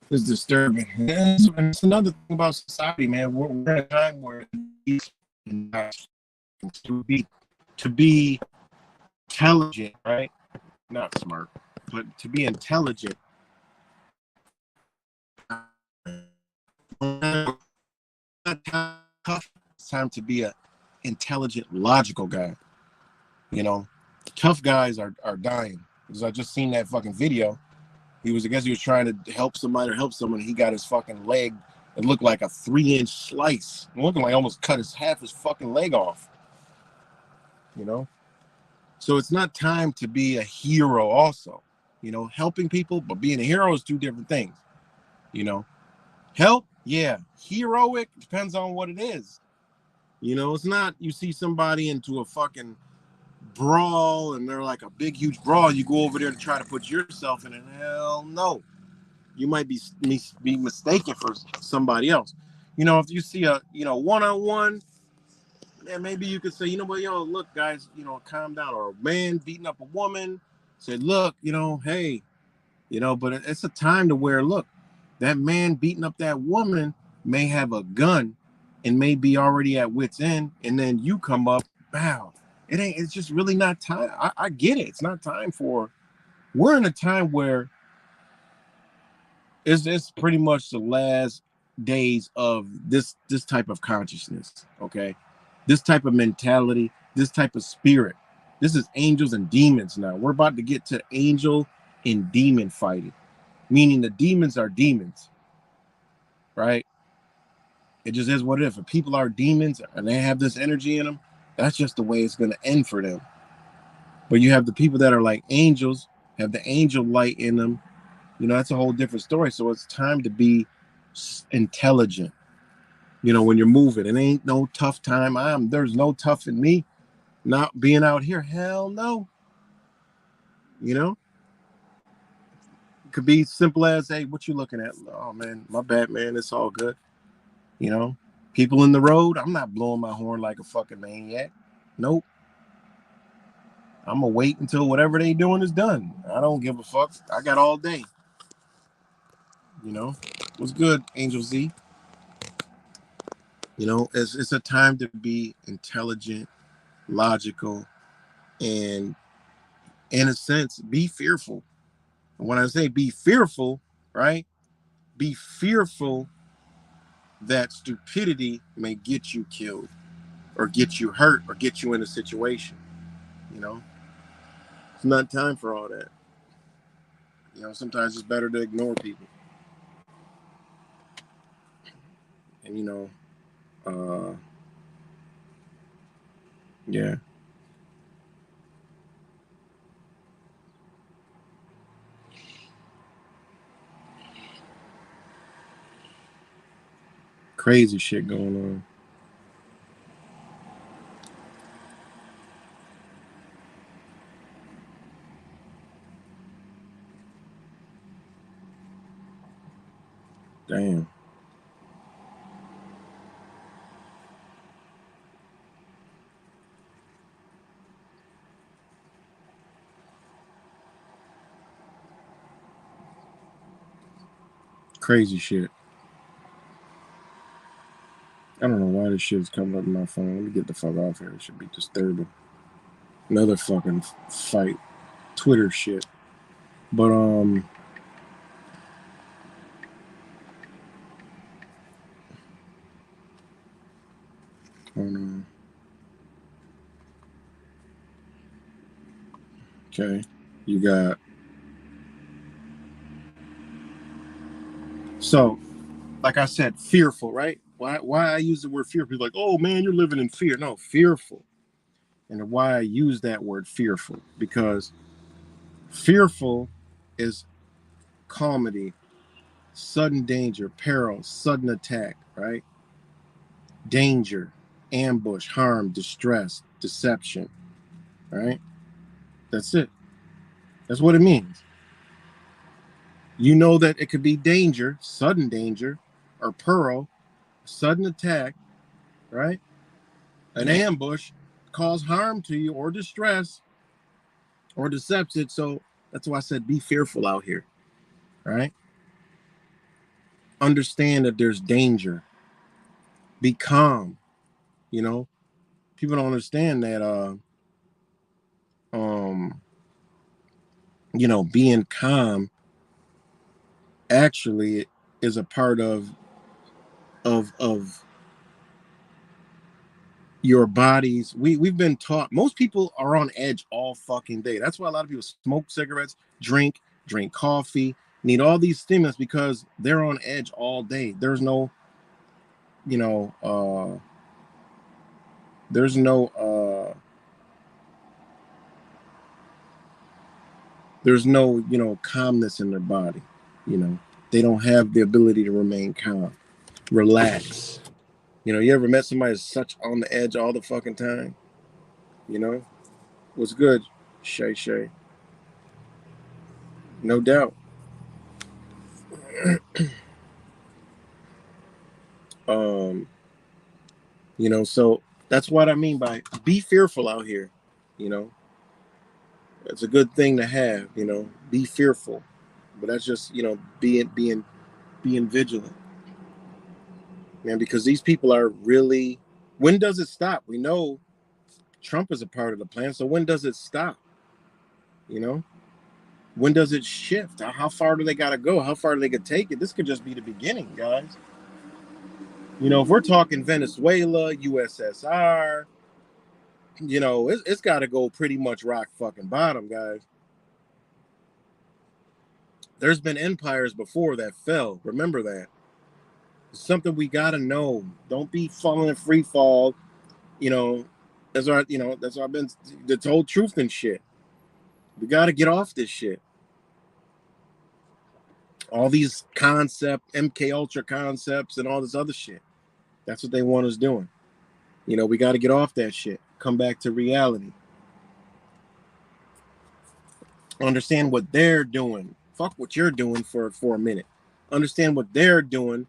It's disturbing. And it's another thing about society, man. We're in a time where to be intelligent, right? Not smart, but to be intelligent. It's time to be a intelligent, logical guy. You know, tough guys are dying. Because I just seen that fucking video. I guess he was trying to help somebody or help someone. He got his fucking leg. It looked like a 3-inch slice. Looking like almost cut half his fucking leg off. You know? So it's not time to be a hero also. You know, helping people, but being a hero is two different things. You know? Help, yeah. Heroic depends on what it is. You know, it's not you see somebody into a fucking brawl and they're like a big huge brawl, you go over there to try to put yourself in it. Hell no. You might be mistaken for somebody else. You know, if you see a one-on-one, then maybe you could say, you know what, yo, look guys, you know, calm down. Or a man beating up a woman, say, look, you know, hey, you know, but it's a time to where, look, that man beating up that woman may have a gun and may be already at wit's end, and then you come up, bow. It's just really not time. I get it. It's not time we're in a time where it's pretty much the last days of this type of consciousness, okay? This type of mentality, this type of spirit. This is angels and demons now. We're about to get to angel and demon fighting, meaning the demons are demons, right? It just is what it is. If people are demons and they have this energy in them, that's just the way it's going to end for them. But you have the people that are like angels, have the angel light in them. You know, that's a whole different story. So it's time to be intelligent. You know, when you're moving, it ain't no tough time. There's no tough in me not being out here. Hell no. You know, it could be simple as, hey, what you looking at? Oh man, my bad, man. It's all good. You know, people in the road, I'm not blowing my horn like a fucking maniac. Nope. I'm gonna wait until whatever they doing is done. I don't give a fuck. I got all day. You know, what's good, Angel Z? You know, it's a time to be intelligent, logical, and in a sense, be fearful. And when I say be fearful, right? Be fearful that stupidity may get you killed or get you hurt or get you in a situation. You know, it's not time for all that. You know, sometimes it's better to ignore people. And you know, yeah, crazy shit going on. Damn. Crazy shit. I don't know why this shit is coming up in my phone. Let me get the fuck off here. It should be disturbing. Another fucking fight. Twitter shit. But on okay. You got so like I said, fearful, right? Why I use the word fearful? People like, oh man, you're living in fear. No, fearful. And why I use that word fearful, because fearful is comedy, sudden danger, peril, sudden attack, right? Danger, ambush, harm, distress, deception, right? That's it. That's what it means. You know that it could be danger, sudden danger, or peril, sudden attack, right? An ambush, cause harm to you or distress or deception. So that's why I said be fearful out here, right? Understand that there's danger. Be calm. You know, people don't understand that um you know, being calm actually is a part of your bodies. We've been taught, most people are on edge all fucking day. That's why a lot of people smoke cigarettes, drink coffee, need all these stimulants, because they're on edge all day. There's no, you know, there's no you know, calmness in their body. You know, they don't have the ability to remain calm, relax. You know, you ever met somebody that's such on the edge all the fucking time? You know, what's good, Shay Shay? No doubt. um You know, so that's what I mean by be fearful out here. You know, it's a good thing to have. You know, be fearful, but that's just, you know, being vigilant, man. Because these people are really. When does it stop? We know Trump is a part of the plan. So when does it stop? You know, when does it shift? How far do they got to go? How far do they could take it? This could just be the beginning, guys. You know, if we're talking Venezuela, USSR, you know, it's got to go pretty much rock fucking bottom, guys. There's been empires before that fell. Remember that. It's something we got to know. Don't be falling in free fall. You know, that's what I've been, the told truth and shit. We got to get off this shit. All these concept, MK Ultra concepts and all this other shit. That's what they want us doing. You know, we got to get off that shit. Come back to reality. Understand what they're doing. Fuck what you're doing for a minute. Understand what they're doing,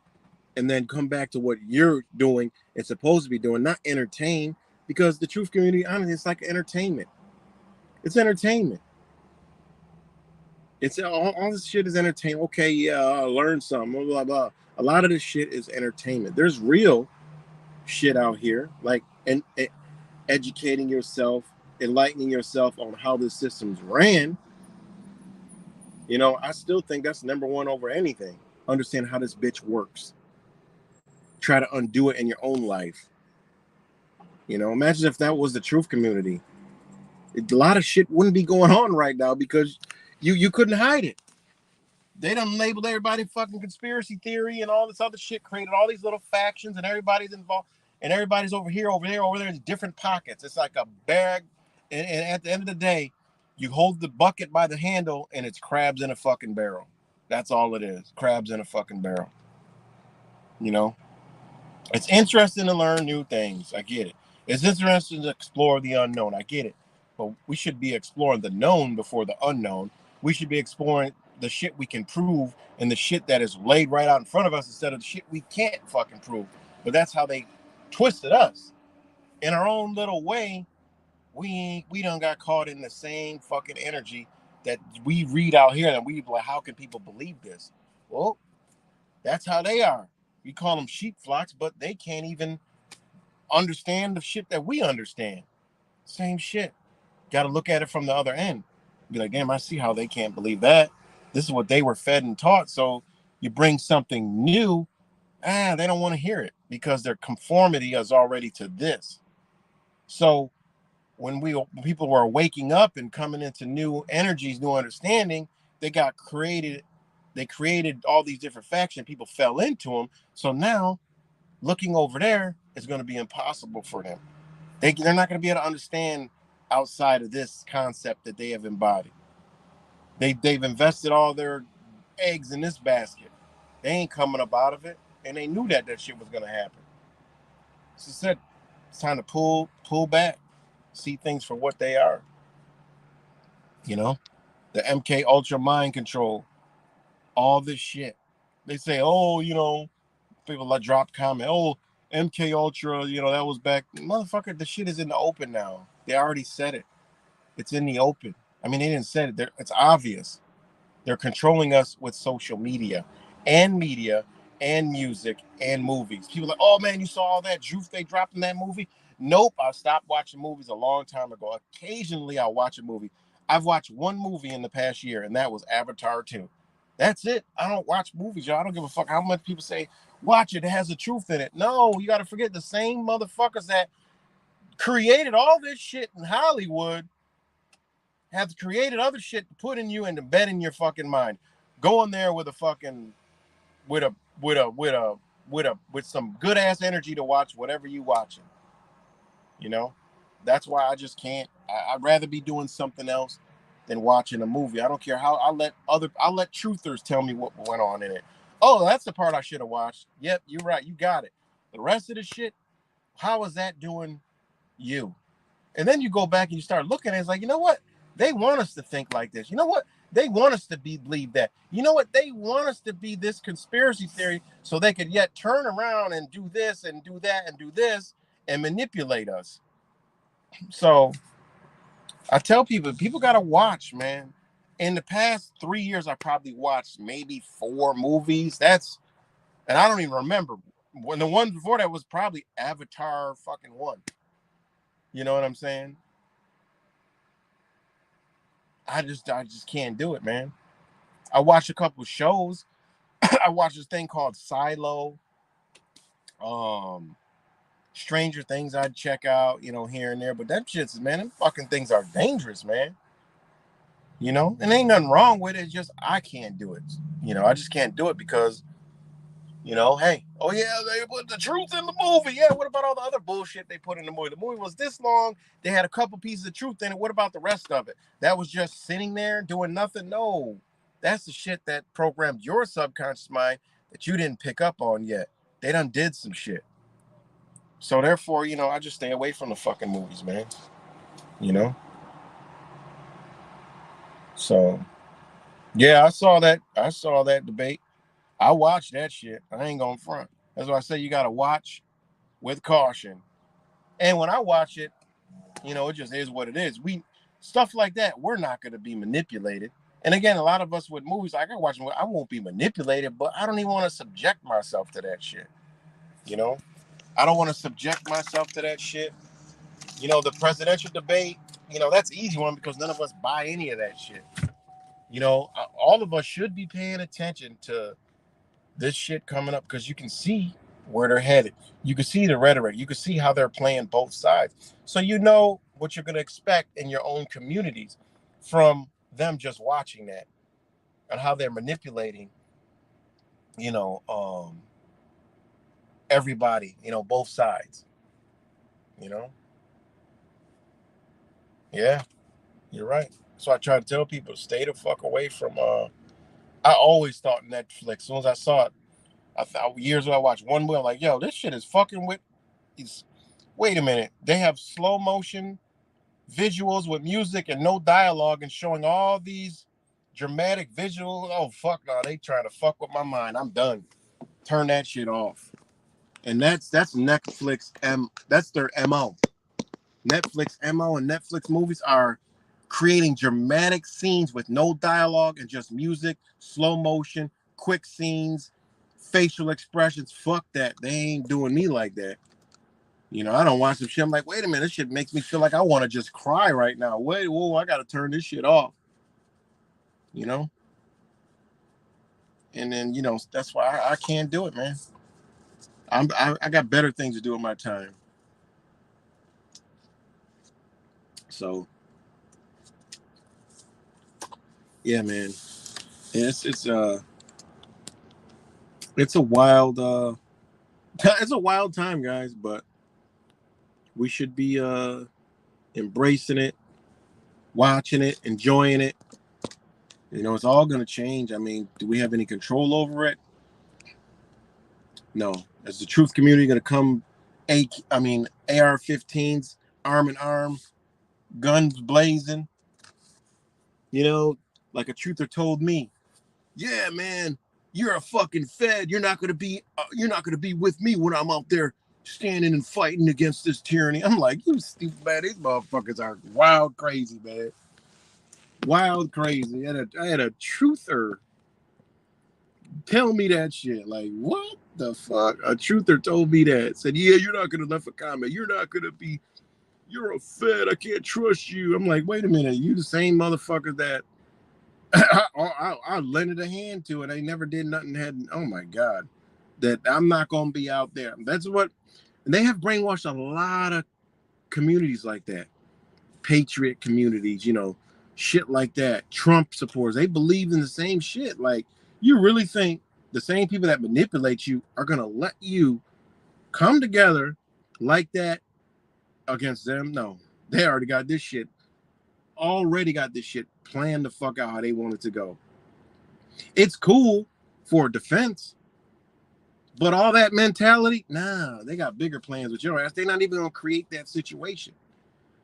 and then come back to what you're doing and supposed to be doing, not entertain. Because the truth community, honestly, it's like entertainment. It's entertainment. It's all this shit is entertainment. Okay, yeah, I learned something. Blah blah blah. A lot of this shit is entertainment. There's real shit out here, like and educating yourself, enlightening yourself on how the systems ran. You know, I still think that's number one over anything. Understand how this bitch works. Try to undo it in your own life. You know, imagine if that was the truth community. A lot of shit wouldn't be going on right now because you couldn't hide it. They done labeled everybody fucking conspiracy theory and all this other shit, created all these little factions, and everybody's involved, and everybody's over here, over there, over there in different pockets. It's like a bag, and at the end of the day, you hold the bucket by the handle, and it's crabs in a fucking barrel. That's all it is, crabs in a fucking barrel. You know, it's interesting to learn new things. I get it. It's interesting to explore the unknown. I get it. But we should be exploring the known before the unknown. We should be exploring the shit we can prove and the shit that is laid right out in front of us instead of the shit we can't fucking prove. But that's how they twisted us. In our own little way, we done got caught in the same fucking energy that we read out here, and we like, how can people believe this? Well, that's how they are. We call them sheep flocks, but they can't even understand the shit that we understand. Same shit. Got to look at it from the other end. Be like, damn, I see how they can't believe that. This is what they were fed and taught. So you bring something new, they don't want to hear it because their conformity is already to this. So when people were waking up and coming into new energies, new understanding, they created all these different factions. People fell into them. So now looking over there is going to be impossible for them. They're not going to be able to understand outside of this concept that they have embodied. They've invested all their eggs in this basket. They ain't coming up out of it, and they knew that shit was going to happen. So said, it's time to pull back, see things for what they are. You know, the MK Ultra mind control, all this shit. They say, oh, you know, people like drop comment, oh, MK Ultra, you know, that was back. Motherfucker, the shit is in the open now. They already said it. It's in the open. I mean, they didn't say it. It's obvious. They're controlling us with social media and music and movies. People are like, oh man, you saw all that juice they dropped in that movie? Nope, I stopped watching movies a long time ago. Occasionally I'll watch a movie. I've watched one movie in the past year, and that was Avatar 2. That's it. I don't watch movies, y'all. I don't give a fuck how much people say, watch it, it has the truth in it. No, you got to forget the same motherfuckers that created all this shit in Hollywood have created other shit to put in you and embed in your fucking mind. Go in there with a fucking with some good ass energy to watch whatever you watching. You know, that's why I just can't. I'd rather be doing something else than watching a movie. I don't care how. I'll let truthers tell me what went on in it. Oh, that's the part I should have watched. Yep, you're right. You got it. The rest of the shit, how is that doing you? And then you go back and you start looking at it. It's like, you know what? They want us to think like this. You know what? They want us to believe that. You know what? They want us to be this conspiracy theory so they could yet turn around and do this and do that and do this and manipulate us. So I tell people got to watch, man. In the past 3 years, I probably watched maybe 4 movies. And I don't even remember. When the one before that was probably Avatar fucking 1. You know what I'm saying? I just can't do it, man. I watched a couple shows. I watched this thing called Silo. Stranger Things I'd check out, you know, here and there. But that shit's, man, them fucking things are dangerous, man. You know, and ain't nothing wrong with it. It's just I can't do it. You know, I just can't do it because, you know, hey, oh yeah, they put the truth in the movie. Yeah, what about all the other bullshit they put in the movie? The movie was this long. They had a couple pieces of truth in it. What about the rest of it? That was just sitting there doing nothing? No, that's the shit that programmed your subconscious mind that you didn't pick up on yet. They done did some shit. So therefore, I just stay away from the fucking movies, man. You know. So yeah, I saw that debate. I watched that shit. I ain't gonna front. That's why I say you gotta watch with caution. And when I watch it, it just is what it is. Stuff like that, we're not gonna be manipulated. And again, a lot of us with movies, like I watch them, I won't be manipulated, but I don't even want to subject myself to that shit. You know, I don't want to subject myself to that shit. The presidential debate, that's an easy one because none of us buy any of that shit. All of us should be paying attention to this shit coming up because you can see where they're headed. You can see the rhetoric. You can see how they're playing both sides. So you know what you're going to expect in your own communities from them just watching that and how they're manipulating, everybody, both sides, you know? Yeah, you're right. So I try to tell people, stay the fuck away from, I always thought Netflix, as soon as I saw it, I thought years ago I watched one movie, I'm like, yo, this shit is fucking with, wait a minute, they have slow motion visuals with music and no dialogue and showing all these dramatic visuals. Oh fuck no, they trying to fuck with my mind. I'm done. Turn that shit off. And that's Netflix that's their MO. Netflix MO and Netflix movies are creating dramatic scenes with no dialogue and just music, slow motion, quick scenes, facial expressions. Fuck that. They ain't doing me like that. I don't watch some shit. I'm like, wait a minute, this shit makes me feel like I want to just cry right now. Whoa, I gotta turn this shit off. And then that's why I can't do it, man. I got better things to do with my time. So yeah, man. It's a wild it's a wild time, guys, but we should be embracing it, watching it, enjoying it. It's all gonna change. I mean, do we have any control over it? No. Is the truth community gonna come AR-15s, arm in arm, guns blazing? Like a truther told me, yeah, man, you're a fucking Fed. You're not gonna be with me when I'm out there standing and fighting against this tyranny. I'm like, you stupid man. These motherfuckers are wild crazy, man. Wild crazy. I had a truther tell me that shit. Like, what the fuck? A truther told me that. Said, yeah, you're not gonna left a comment. You're a Fed. I can't trust you. I'm like, wait a minute. You the same motherfucker that I lended a hand to it. I never did nothing. Oh my God, that I'm not gonna be out there. That's what they have brainwashed a lot of communities like that, patriot communities, shit like that. Trump supporters, they believe in the same shit. Like, you really think the same people that manipulate you are gonna let you come together like that against them? No, they already got this shit. Planned the fuck out how they want it to go. It's cool for defense, but all that mentality, nah, they got bigger plans with your ass. They're not even gonna create that situation.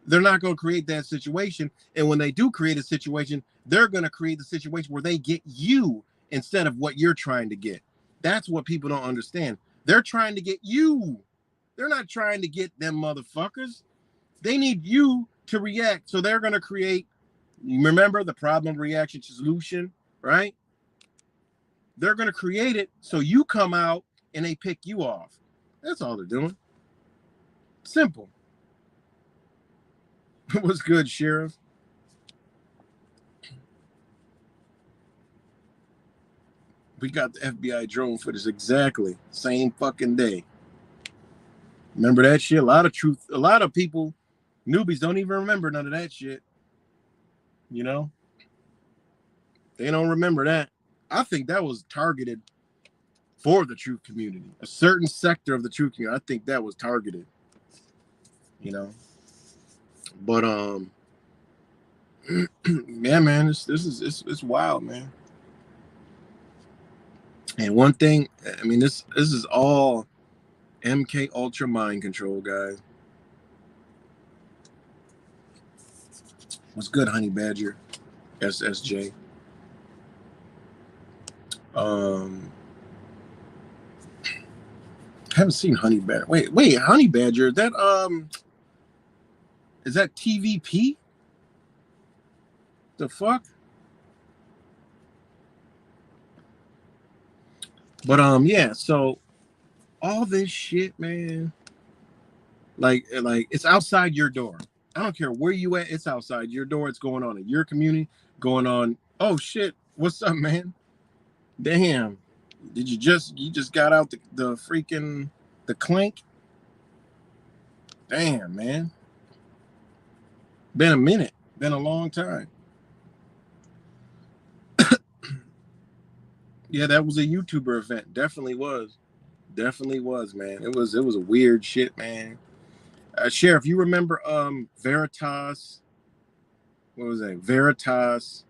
They're not gonna create that situation. And when they do create a situation, they're gonna create the situation where they get you instead of what you're trying to get. That's what people don't understand. They're trying to get you. They're not trying to get them motherfuckers. They need you to react. So they're gonna create, remember the problem, reaction, solution, right? They're going to create it so you come out and they pick you off. That's all they're doing. Simple. What's good, Sheriff? We got the FBI drone footage exactly same fucking day. Remember that shit? A lot of people, newbies, don't even remember none of that shit. They don't remember that. I think that was targeted for the truth community, a certain sector of the truth community. I think that was targeted, but yeah, man, it's wild, man. And one thing, I mean, this is all MK Ultra Mind Control, guys. What's good, Honey Badger? SSJ. Haven't seen Honey Badger. Wait, Honey Badger. Is that TVP? The fuck? But yeah. So all this shit, man. Like it's outside your door. I don't care where you at. It's outside your door. It's going on in your community. Going on. Oh shit! What's up, man? Damn. Did you just got out the freaking the clink? Damn, man. Been a minute. Been a long time. Yeah, that was a YouTuber event. Definitely was, man. It was a weird shit, man. Sheriff, you remember Veritas? What was that? Veritas.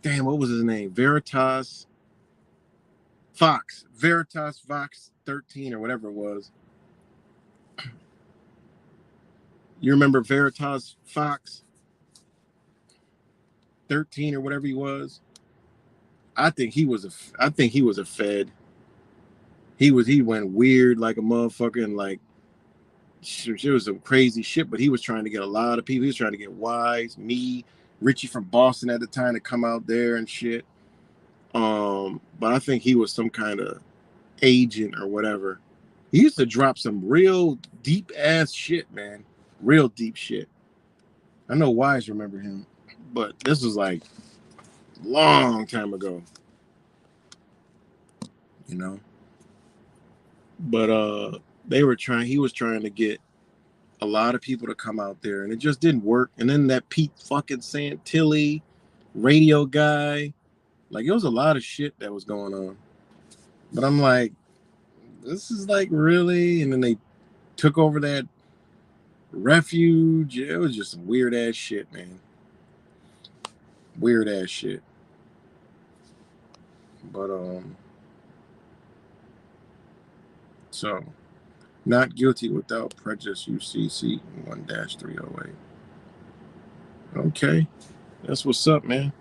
Damn, what was his name? Veritas Fox 13 or whatever it was. You remember Veritas Fox 13 or whatever he was? I think he was a Fed. He went weird like a motherfucker, and like there was some crazy shit, but he was trying to get a lot of people. He was trying to get Wise, me, Richie from Boston at the time to come out there and shit. But I think he was some kind of agent or whatever. He used to drop some real deep ass shit, man. Real deep shit. I know Wise remember him, but this was like long time ago. You know? But he was trying to get a lot of people to come out there, and it just didn't work. And then that Pete fucking Santilli radio guy, like it was a lot of shit that was going on. But I'm like, this is like really, and then they took over that refuge. It was just some weird ass shit, man. Weird ass shit. But so not guilty without prejudice, UCC 1-308. Okay. That's what's up, man.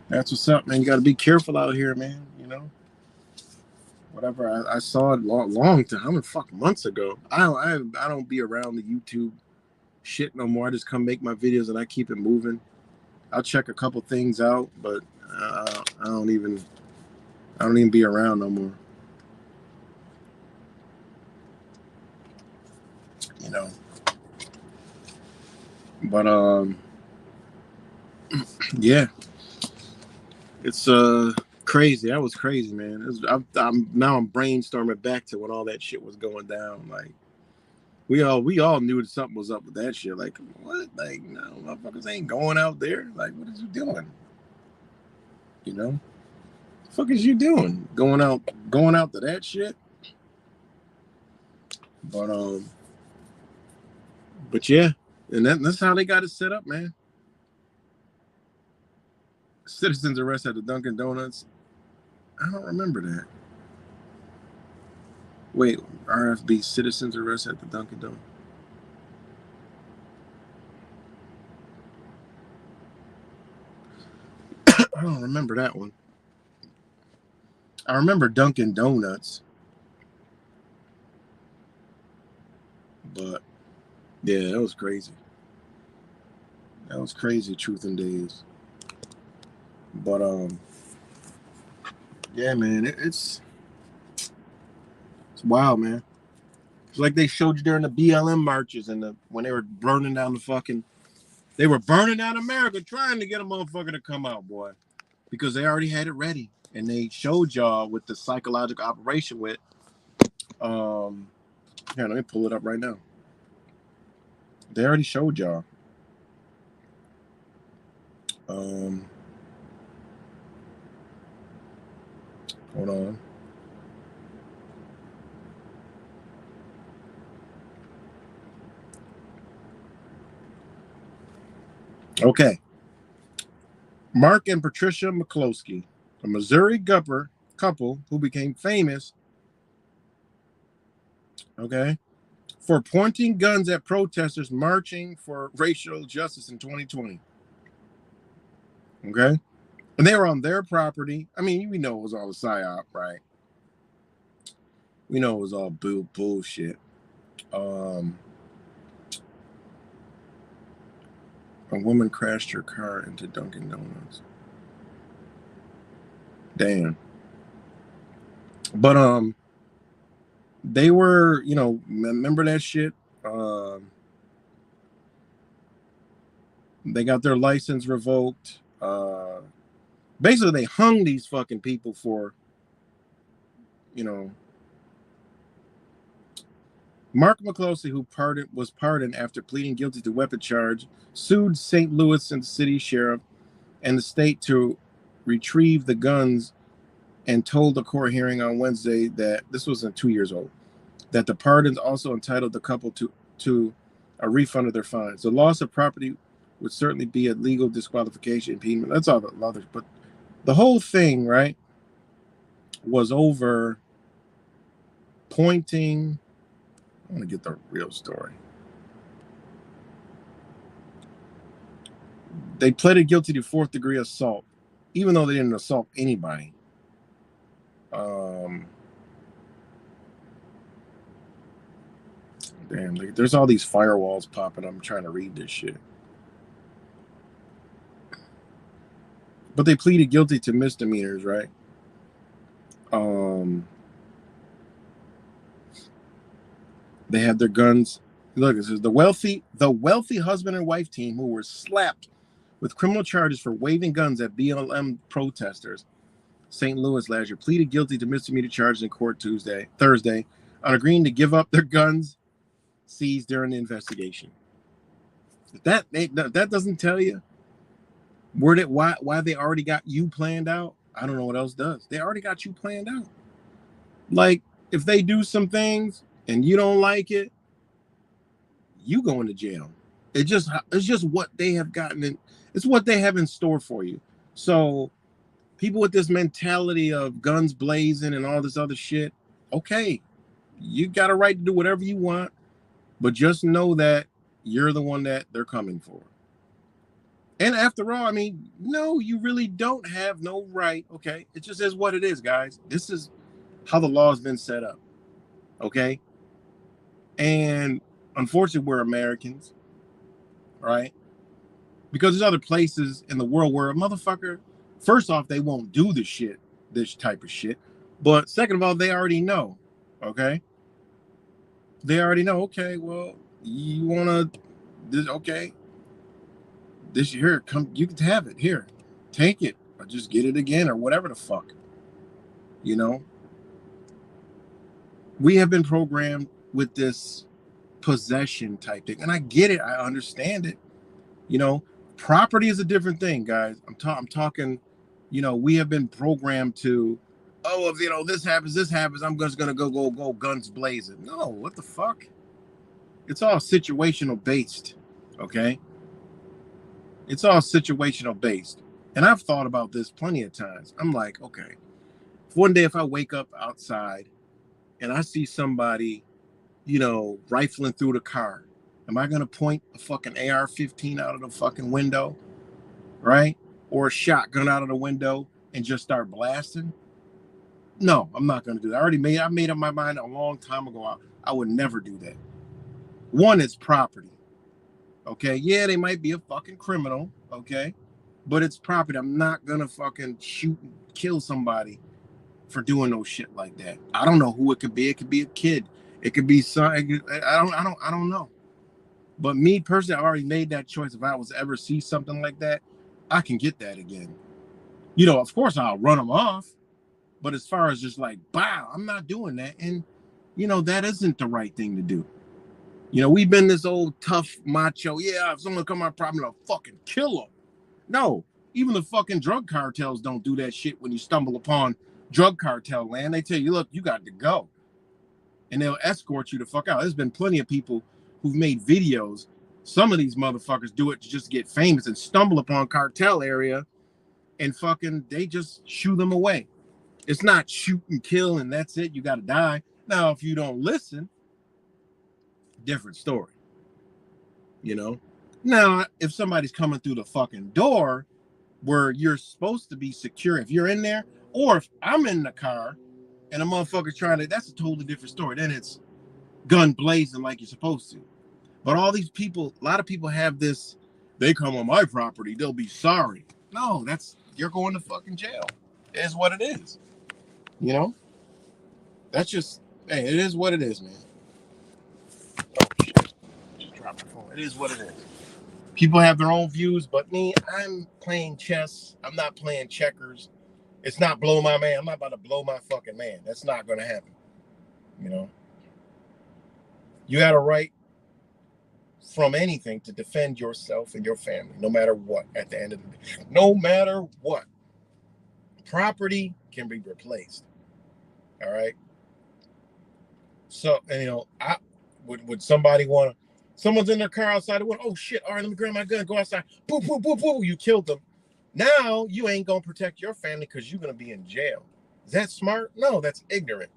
That's what's up, man. You got to be careful out here, man. You know, whatever. I saw it long time. I mean, fuck, months ago. I don't be around the YouTube shit no more. I just come make my videos and I keep it moving. I'll check a couple things out, but I don't even be around no more. You know. But yeah. It's crazy. That was crazy, man. I'm brainstorming back to when all that shit was going down. Like we all knew that something was up with that shit. Like what? Like no, motherfuckers ain't going out there. Like what is you doing? You know, what the fuck is you doing? Going out to that shit. But yeah, and that's how they got it set up, man. Citizens arrest at the Dunkin' Donuts. I don't remember that. Wait, RFB citizens arrest at the Dunkin' Donuts. I don't remember that one. I remember Dunkin' Donuts. But yeah, that was crazy. That was crazy, truth and days. But yeah, man, it's wild, man. It's like they showed you during the BLM marches and when they were burning down they were burning down America trying to get a motherfucker to come out, boy, because they already had it ready, and they showed y'all with the psychological operation with here, let me pull it up right now. They already showed y'all. Hold on. Okay. Mark and Patricia McCloskey, a Missouri couple who became famous Okay, for pointing guns at protesters marching for racial justice in 2020. Okay, and they were on their property. I mean, we know it was all a psyop, right? We know it was all bullshit. A woman crashed her car into Dunkin' Donuts. Damn. But they were, remember that shit? They got their license revoked. Basically, they hung these fucking people for, Mark McCloskey, who was pardoned after pleading guilty to weapon charge, sued St. Louis and City Sheriff and the state to retrieve the guns and told the court hearing on Wednesday that this wasn't 2 years old, that the pardons also entitled the couple to a refund of their fines. The loss of property would certainly be a legal disqualification, impediment. That's all the others. But the whole thing, right, was over pointing. I want to get the real story. They pleaded guilty to 4th degree assault, even though they didn't assault anybody. Damn, there's all these firewalls popping up. I'm trying to read this shit. But they pleaded guilty to misdemeanors, right? They had their guns. Look, it says the wealthy husband and wife team who were slapped with criminal charges for waving guns at BLM protesters, St. Louis last year, pleaded guilty to misdemeanor charges in court Thursday, on agreeing to give up their guns seized during the investigation. That doesn't tell you why they already got you planned out. I don't know what else does. They already got you planned out. Like, if they do some things and you don't like it, you go into jail. It's just what they have gotten in. It's what they have in store for you. So people with this mentality of guns blazing and all this other shit, okay, you got a right to do whatever you want, but just know that you're the one that they're coming for. And after all, I mean, no, you really don't have no right. Okay, it just is what it is, guys. This is how the law has been set up. Okay, and unfortunately, we're Americans, right? Because there's other places in the world where a motherfucker, first off, they won't do this type of shit. But second of all, they already know. Okay, they already know. Okay, well, you wanna this? Okay, this here, come, you can have it here, take it, or just get it again, or whatever the fuck. We have been programmed with this possession type thing, and I get it. I understand it. Property is a different thing, guys. I'm talking. We have been programmed to, oh, if this happens, I'm just gonna go guns blazing. No, what the fuck? It's all situational based, okay? It's all situational based, and I've thought about this plenty of times. I'm like, okay, one day if I wake up outside and I see somebody, rifling through the car, am I going to point a fucking AR-15 out of the fucking window, right? Or a shotgun out of the window and just start blasting? No, I'm not going to do that. I made up my mind a long time ago. I would never do that. One, it's property. Okay, yeah, they might be a fucking criminal, okay? But it's property. I'm not going to fucking shoot and kill somebody for doing no shit like that. I don't know who it could be. It could be a kid. It could be some. I don't know. But me personally, I already made that choice. If I was ever see something like that, I can get that again. Of course I'll run them off. But as far as just like, wow, I'm not doing that. And, that isn't the right thing to do. We've been this old tough macho. Yeah, if someone come my property, I'll fucking kill them. No, even the fucking drug cartels don't do that shit when you stumble upon drug cartel land. They tell you, look, you got to go. And they'll escort you the fuck out. There's been plenty of people who've made videos. Some of these motherfuckers do it to just get famous and stumble upon cartel area and fucking, they just shoo them away. It's not shoot and kill and that's it. You got to die. Now, if you don't listen, Different story. You know? Now, if somebody's coming through the fucking door where you're supposed to be secure, if you're in there, or if I'm in the car and a motherfucker's trying to, that's a totally different story. Then it's gun blazing like you're supposed to. But all these people, a lot of people have this, they come on my property, they'll be sorry. No, you're going to fucking jail. It is what it is. You know? That's just, hey, it is what it is, man. Oh, shit. Just dropped the phone. It is what it is. People have their own views, but me, I'm playing chess. I'm not playing checkers. It's not blow my man. I'm not about to blow my fucking man. That's not going to happen. You know? You got a right from anything to defend yourself and your family, no matter what, at the end of the day. No matter what. Property can be replaced. All right? So, and I would somebody want to, someone's in their car outside, oh shit, all right, let me grab my gun, go outside, boop, boop, boop, boop, you killed them. Now you ain't gonna protect your family because you're gonna be in jail. Is that smart? No, that's ignorant.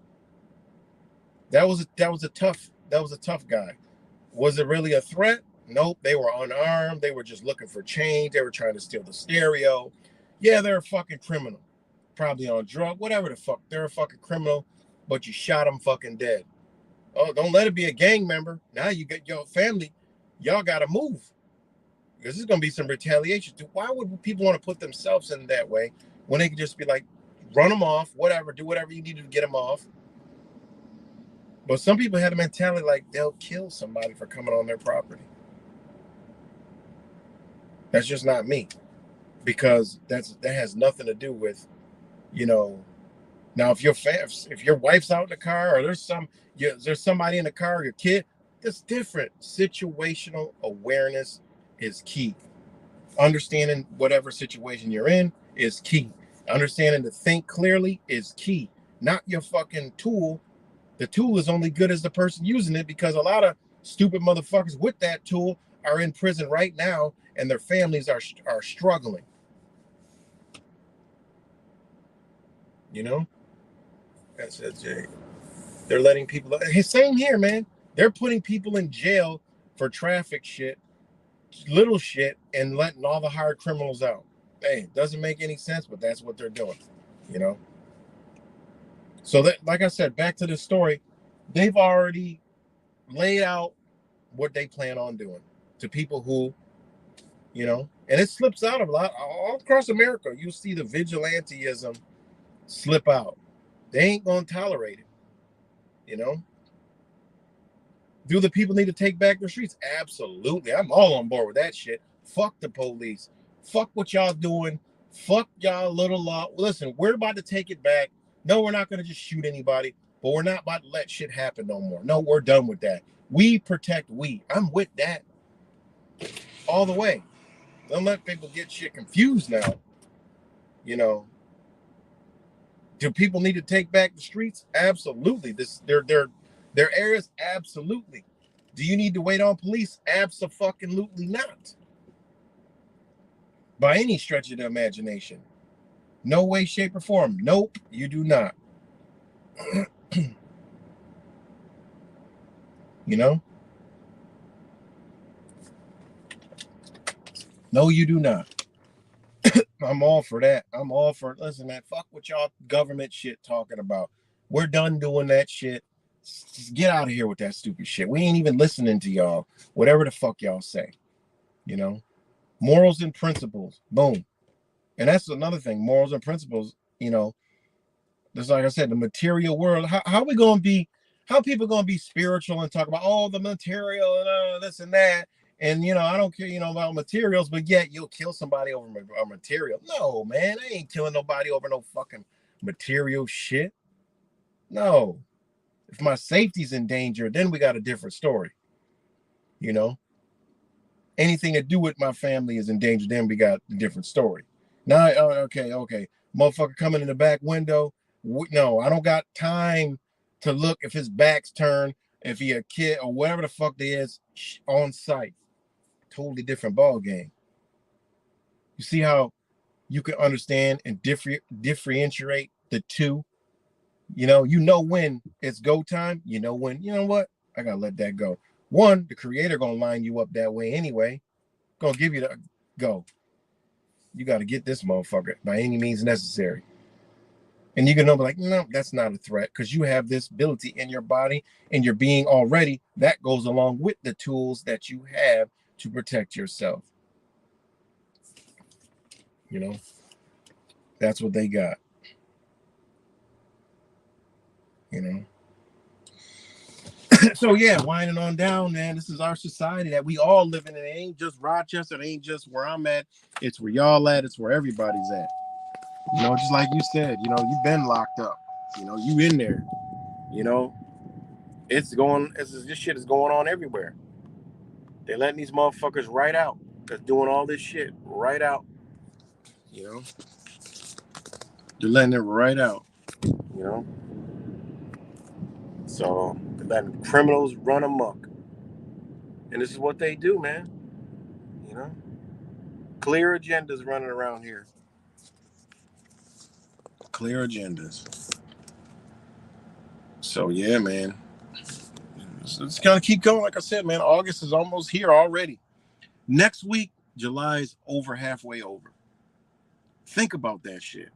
That was a tough guy. Was it really a threat? Nope, they were unarmed, they were just looking for change, they were trying to steal the stereo. Yeah, they're a fucking criminal. Probably on drug, whatever the fuck. They're a fucking criminal, but you shot them fucking dead. Oh, don't let it be a gang member. Now you get your family. Y'all got to move. Because there's going to be some retaliation. Why would people want to put themselves in that way when they can just be like, run them off, whatever, do whatever you need to get them off? But some people had a mentality like they'll kill somebody for coming on their property. That's just not me. Because that has nothing to do with, now if your wife's out in the car or there's somebody in the car, your kid, that's different. Situational awareness is key. Understanding whatever situation you're in is key. Understanding to think clearly is key. Not your fucking tool. The tool is only good as the person using it, because a lot of stupid motherfuckers with that tool are in prison right now and their families are struggling. That's it. They're letting people. Same here, man. They're putting people in jail for traffic shit, little shit, and letting all the hard criminals out. Hey, it doesn't make any sense, but that's what they're doing. So that, like I said, back to the story, they've already laid out what they plan on doing to people who, and it slips out a lot all across America. You'll see the vigilanteism slip out. They ain't gonna tolerate it. Do the people need to take back their streets? Absolutely. I'm all on board with that shit. Fuck the police. Fuck what y'all doing. Fuck y'all little law. Listen, we're about to take it back. No, we're not going to just shoot anybody, but we're not about to let shit happen no more. No, we're done with that. We protect we. I'm with that all the way. Don't let people get shit confused now. Do people need to take back the streets? Absolutely. Their areas? Absolutely. Do you need to wait on police? Abso-fucking-lutely not. By any stretch of the imagination. No way, shape, or form. Nope, you do not. No, you do not. I'm all for that. I'm all for, listen, man, fuck what y'all government shit talking about. We're done doing that shit. Just get out of here with that stupid shit. We ain't even listening to y'all. Whatever the fuck y'all say. Morals and principles. Boom. And that's another thing. Morals and principles, just like I said, the material world. How we going to be, how people going to be spiritual and talk about all the material and this and that. And, I don't care, about materials, but yet you'll kill somebody over a material. No, man, I ain't killing nobody over no fucking material shit. No. If my safety's in danger, then we got a different story. Anything to do with my family is in danger, then we got a different story. Now, okay. Motherfucker coming in the back window. No, I don't got time to look if his back's turned, if he a kid or whatever the fuck they is on site. Totally different ball game. You see how you can understand and differentiate the two? When it's go time, when, what? I gotta let that go. One, the creator gonna line you up that way anyway. Gonna give you the go. You got to get this motherfucker by any means necessary. And you're gonna be like, no, that's not a threat because you have this ability in your body and your being already. That goes along with the tools that you have to protect yourself. You know, that's what they got. You know. So yeah, winding on down, man. This is our society that we all live in. It ain't just Rochester. It ain't just where I'm at. It's where y'all at. It's where everybody's at. You know, just like you said. You know, you've been locked up. You know, you in there. You know, it's going. This shit is going on everywhere. They're letting these motherfuckers right out. They're doing all this shit right out. You know, they're letting it right out. You know, so they're letting criminals run amok, and this is what they do, man. You know, clear agendas running around here. Clear agendas. So yeah, man. It's gonna keep going. Like I said, man, August is almost here already. Next week, July is over halfway over. Think about that shit.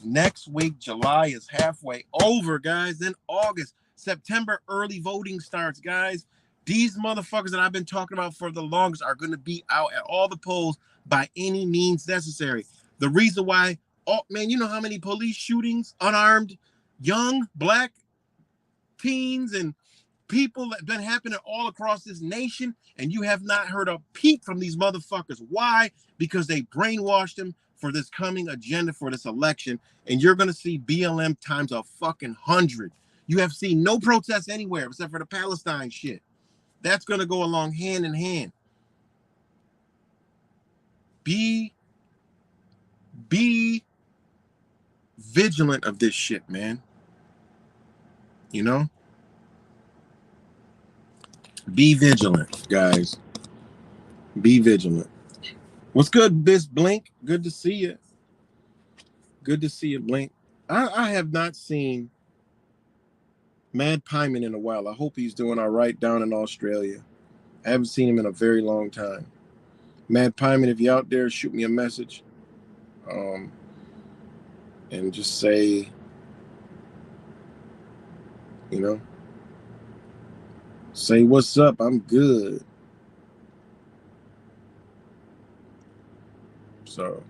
Next week, July is halfway over, guys. Then August, September, early voting starts, guys. These motherfuckers that I've been talking about for the longest are going to be out at all the polls by any means necessary. The reason why, oh man, you know how many police shootings, unarmed, young, black teens, and people that have been happening all across this nation, and you have not heard a peep from these motherfuckers. Why? Because they brainwashed them for this coming agenda for this election, and you're going to see BLM times a fucking 100. You have seen no protests anywhere except for the Palestine shit. That's going to go along hand in hand. Be vigilant of this shit, man. You know? Be vigilant, guys. Be vigilant. What's good, Biz Blink? Good to see you. Good to see you, Blink. I have not seen Mad Pyman in a while. I hope he's doing all right down in Australia. I haven't seen him in a very long time. Mad Pyman, if you're out there, shoot me a message. And just say, you know, say what's up. I'm good. So.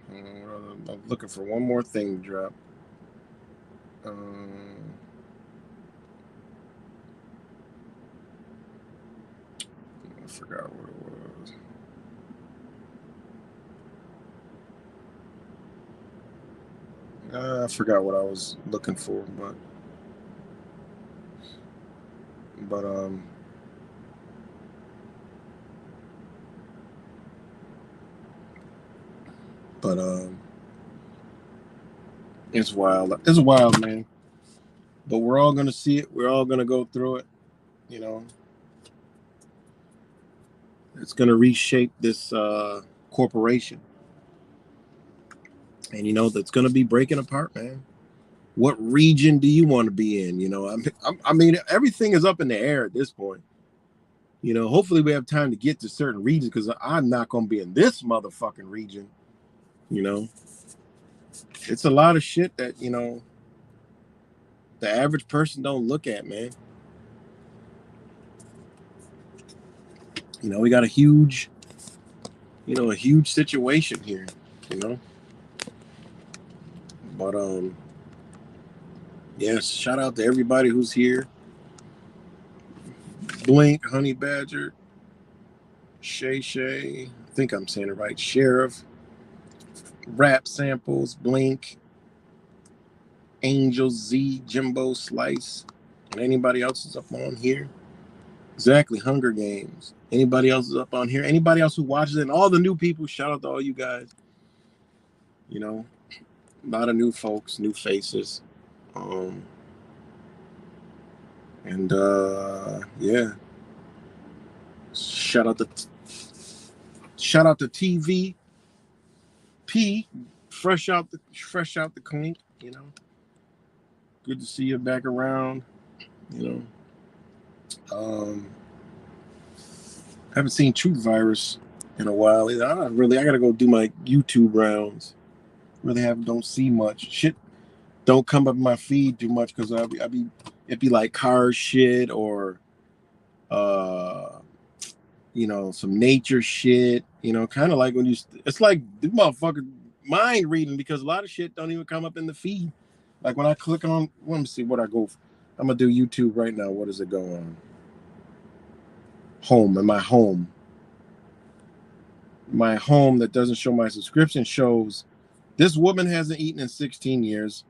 I'm looking for one more thing to drop. I forgot what it was. I forgot what I was looking for, but it's wild. It's wild, man. But we're all gonna see it. We're all gonna go through it. You know, it's gonna reshape this corporation, and you know that's gonna be breaking apart, man. What region do you want to be in? You know, I mean, everything is up in the air at this point. You know, hopefully we have time to get to certain regions because I'm not gonna be in this motherfucking region. You know, it's a lot of shit that you know the average person don't look at, man. You know, we got a huge situation here, you know. But yes, shout out to everybody who's here. Blink, Honey Badger, Shay, I think I'm saying it right. Sheriff, Rap Samples, Blink, Angel Z, Jimbo Slice, and anybody else is up on here. Exactly, Hunger Games. Anybody else is up on here? Anybody else who watches it? And all the new people, shout out to all you guys. You know, a lot of new folks, new faces. And yeah. Shout out to TV P, fresh out the clink. You know, good to see you back around. You know, haven't seen Truth Virus in a while. I gotta go do my YouTube rounds. Really don't see much shit. Don't come up my feed too much because it'd be like car shit or some nature shit, kind of like it's like the motherfucker mind reading because a lot of shit don't even come up in the feed. Like when I click on, let me see what I go. I'm gonna do YouTube right now. What does it go on? Home, and my home that doesn't show my subscription shows this woman hasn't eaten in 16 years.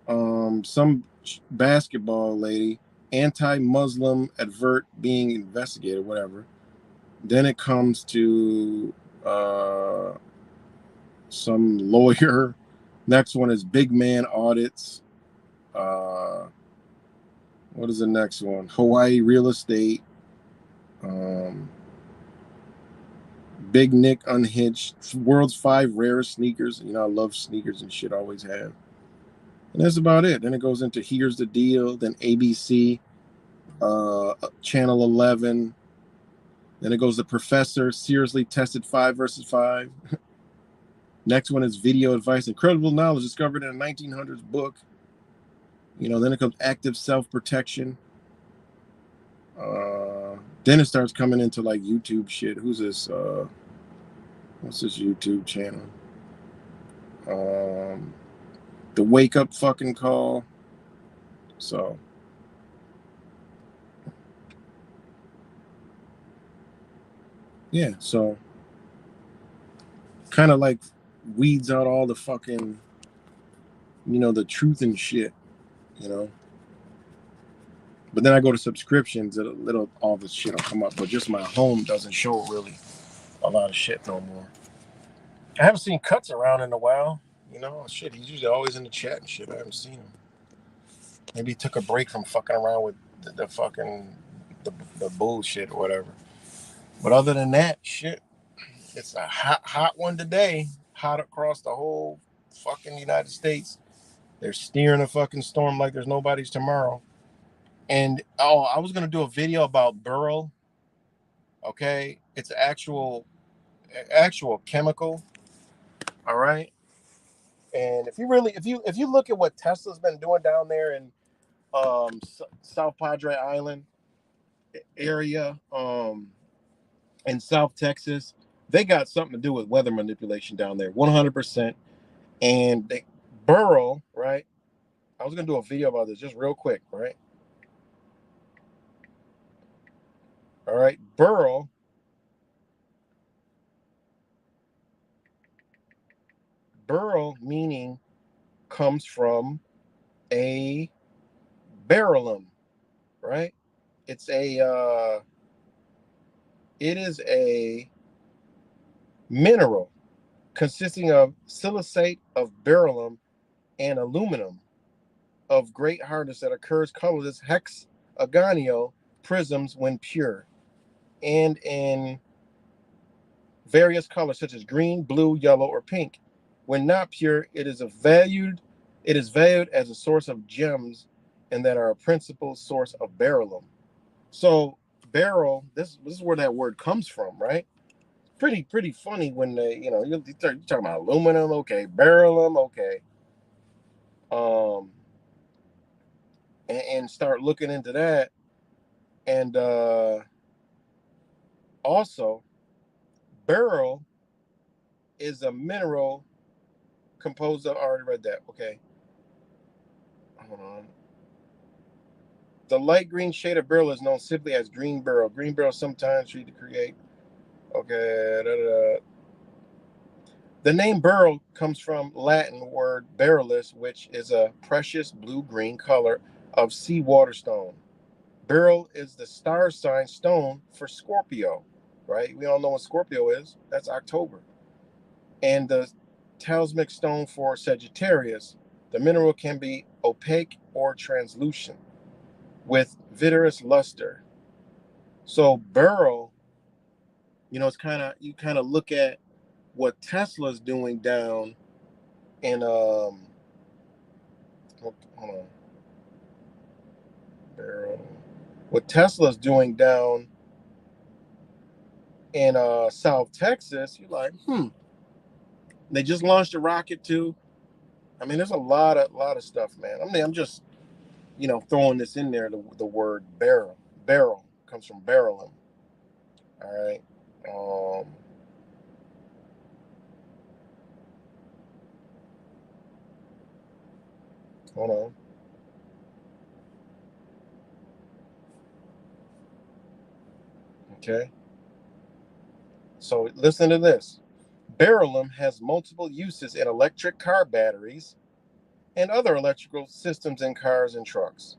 Some basketball lady, anti-Muslim advert being investigated, whatever. Then it comes to some lawyer. Next one is big man audits. What is the next one? Hawaii real estate. Big Nick unhinged. World's 5 rarest sneakers. I love sneakers and shit. Always have. And that's about it. Then it goes into Here's the Deal. Then ABC. Channel 11. Then it goes to Professor Seriously Tested 5 versus 5. Next one is Video Advice. Incredible knowledge discovered in a 1900s book. Then it comes Active Self-Protection. Then it starts coming into like YouTube shit. Who's this? What's this YouTube channel? The Wake Up fucking Call. So yeah, so kind of like weeds out all the fucking, the truth and shit, But then I go to subscriptions, all the shit will come up, but just my home doesn't show really a lot of shit no more. I haven't seen Cuts around in a while, shit. He's usually always in the chat and shit. I haven't seen him. Maybe he took a break from fucking around with the fucking the bullshit or whatever. But other than that, shit, it's a hot one today. Hot across the whole fucking United States. They're steering a fucking storm like there's nobody's tomorrow. And I was gonna do a video about Burl. Okay, it's actual chemical. All right. And if you look at what Tesla's been doing down there in South Padre Island area, in South Texas, they got something to do with weather manipulation down there, 100%. And Burl, right? I was gonna do a video about this just real quick, right? All right, Burl meaning comes from a beryllium, right? It is a mineral consisting of silicate of beryllium and aluminum of great hardness that occurs colorless hexagonal prisms when pure, and in various colors such as green, blue, yellow, or pink. When not pure, it is valued as a source of gems and that are a principal source of beryllium. So beryl, this is where that word comes from, right? Pretty funny when you're talking about aluminum, okay, beryllium, okay, and start looking into that, and also beryl is a mineral composed of, I already read that, okay. Hold on. The light green shade of beryl is known simply as green beryl. Green beryl sometimes used to create, okay. The name beryl comes from Latin word beryllus, which is a precious blue-green color of seawater stone. Beryl is the star sign stone for Scorpio, right? We all know what Scorpio is. That's October. And the talismanic stone for Sagittarius. The mineral can be opaque or translucent with vitreous luster. So beryl You know, it's kind of, you kind of look at what Tesla's doing down in hold on, barrel. What Tesla's doing down in South Texas, you're like, They just launched a rocket too. I mean, there's a lot of stuff, man. I mean, I'm just, throwing this in there. The word barrel comes from barreling. All right. Hold on. Okay. So listen to this. Beryllium has multiple uses in electric car batteries and other electrical systems in cars and trucks.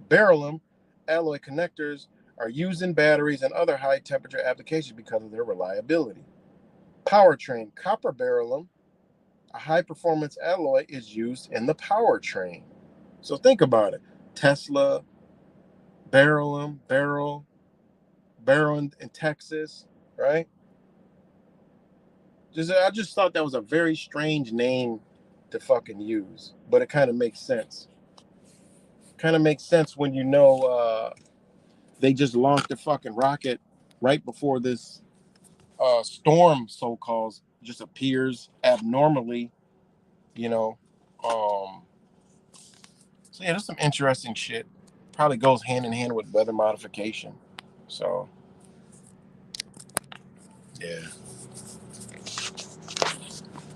Beryllium alloy connectors are used in batteries and other high temperature applications because of their reliability. Powertrain copper beryllium, a high performance alloy, is used in the powertrain. So think about it. Tesla, beryllium, barrel in Texas, right? I just thought that was a very strange name to fucking use, but it kind of makes sense. Kind of makes sense when they just launched a fucking rocket right before this storm, so-called, just appears abnormally, So yeah, there's some interesting shit. Probably goes hand in hand with weather modification. So yeah.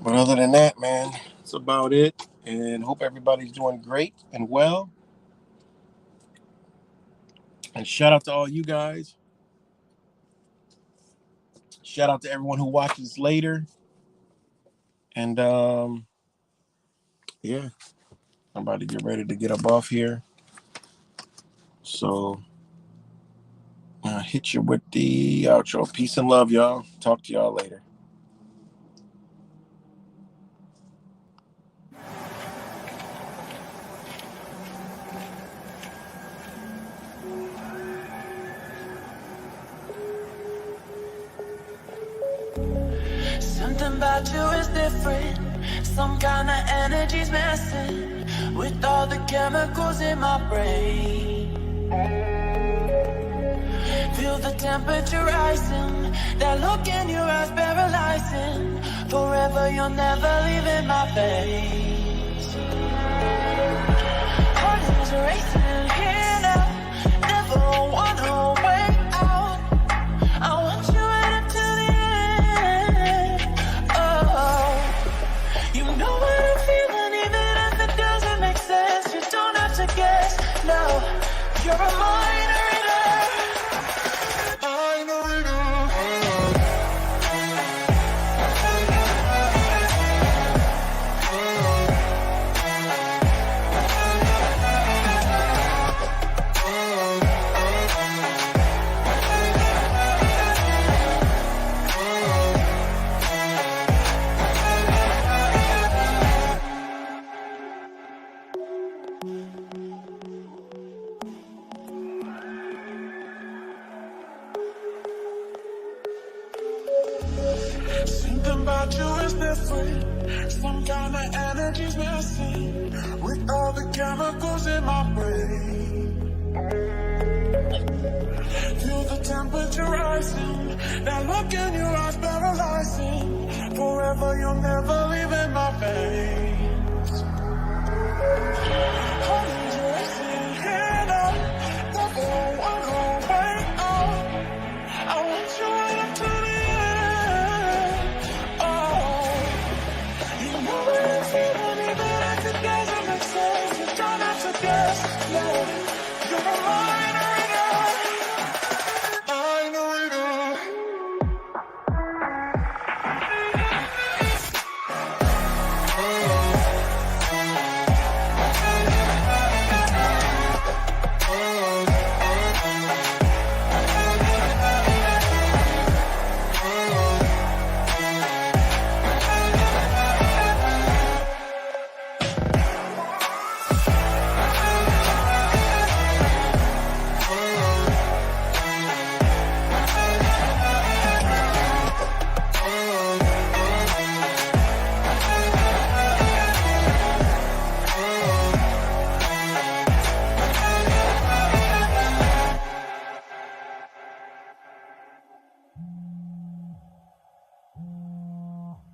But other than that, man, that's about it. And hope everybody's doing great and well. And shout out to all you guys. Shout out to everyone who watches later. And yeah, I'm about to get ready to get up off here. So I'll hit you with the outro. Peace and love, y'all. Talk to y'all later. Something about you is different. Some kind of energy's messing with all the chemicals in my brain. Feel the temperature rising. That look in your eyes paralyzing. Forever you'll never leave in my face. Heart is racing here now. Never wanna wait out. I want you right up to the end. Oh, you know what I'm feeling, even if it doesn't make sense. You don't have to guess. No, you're a minor. Something about you is different. Some kind of energy's messing with all the chemicals in my brain. Feel the temperature rising. That look in your eyes paralyzing. Forever you'll never leave in my face.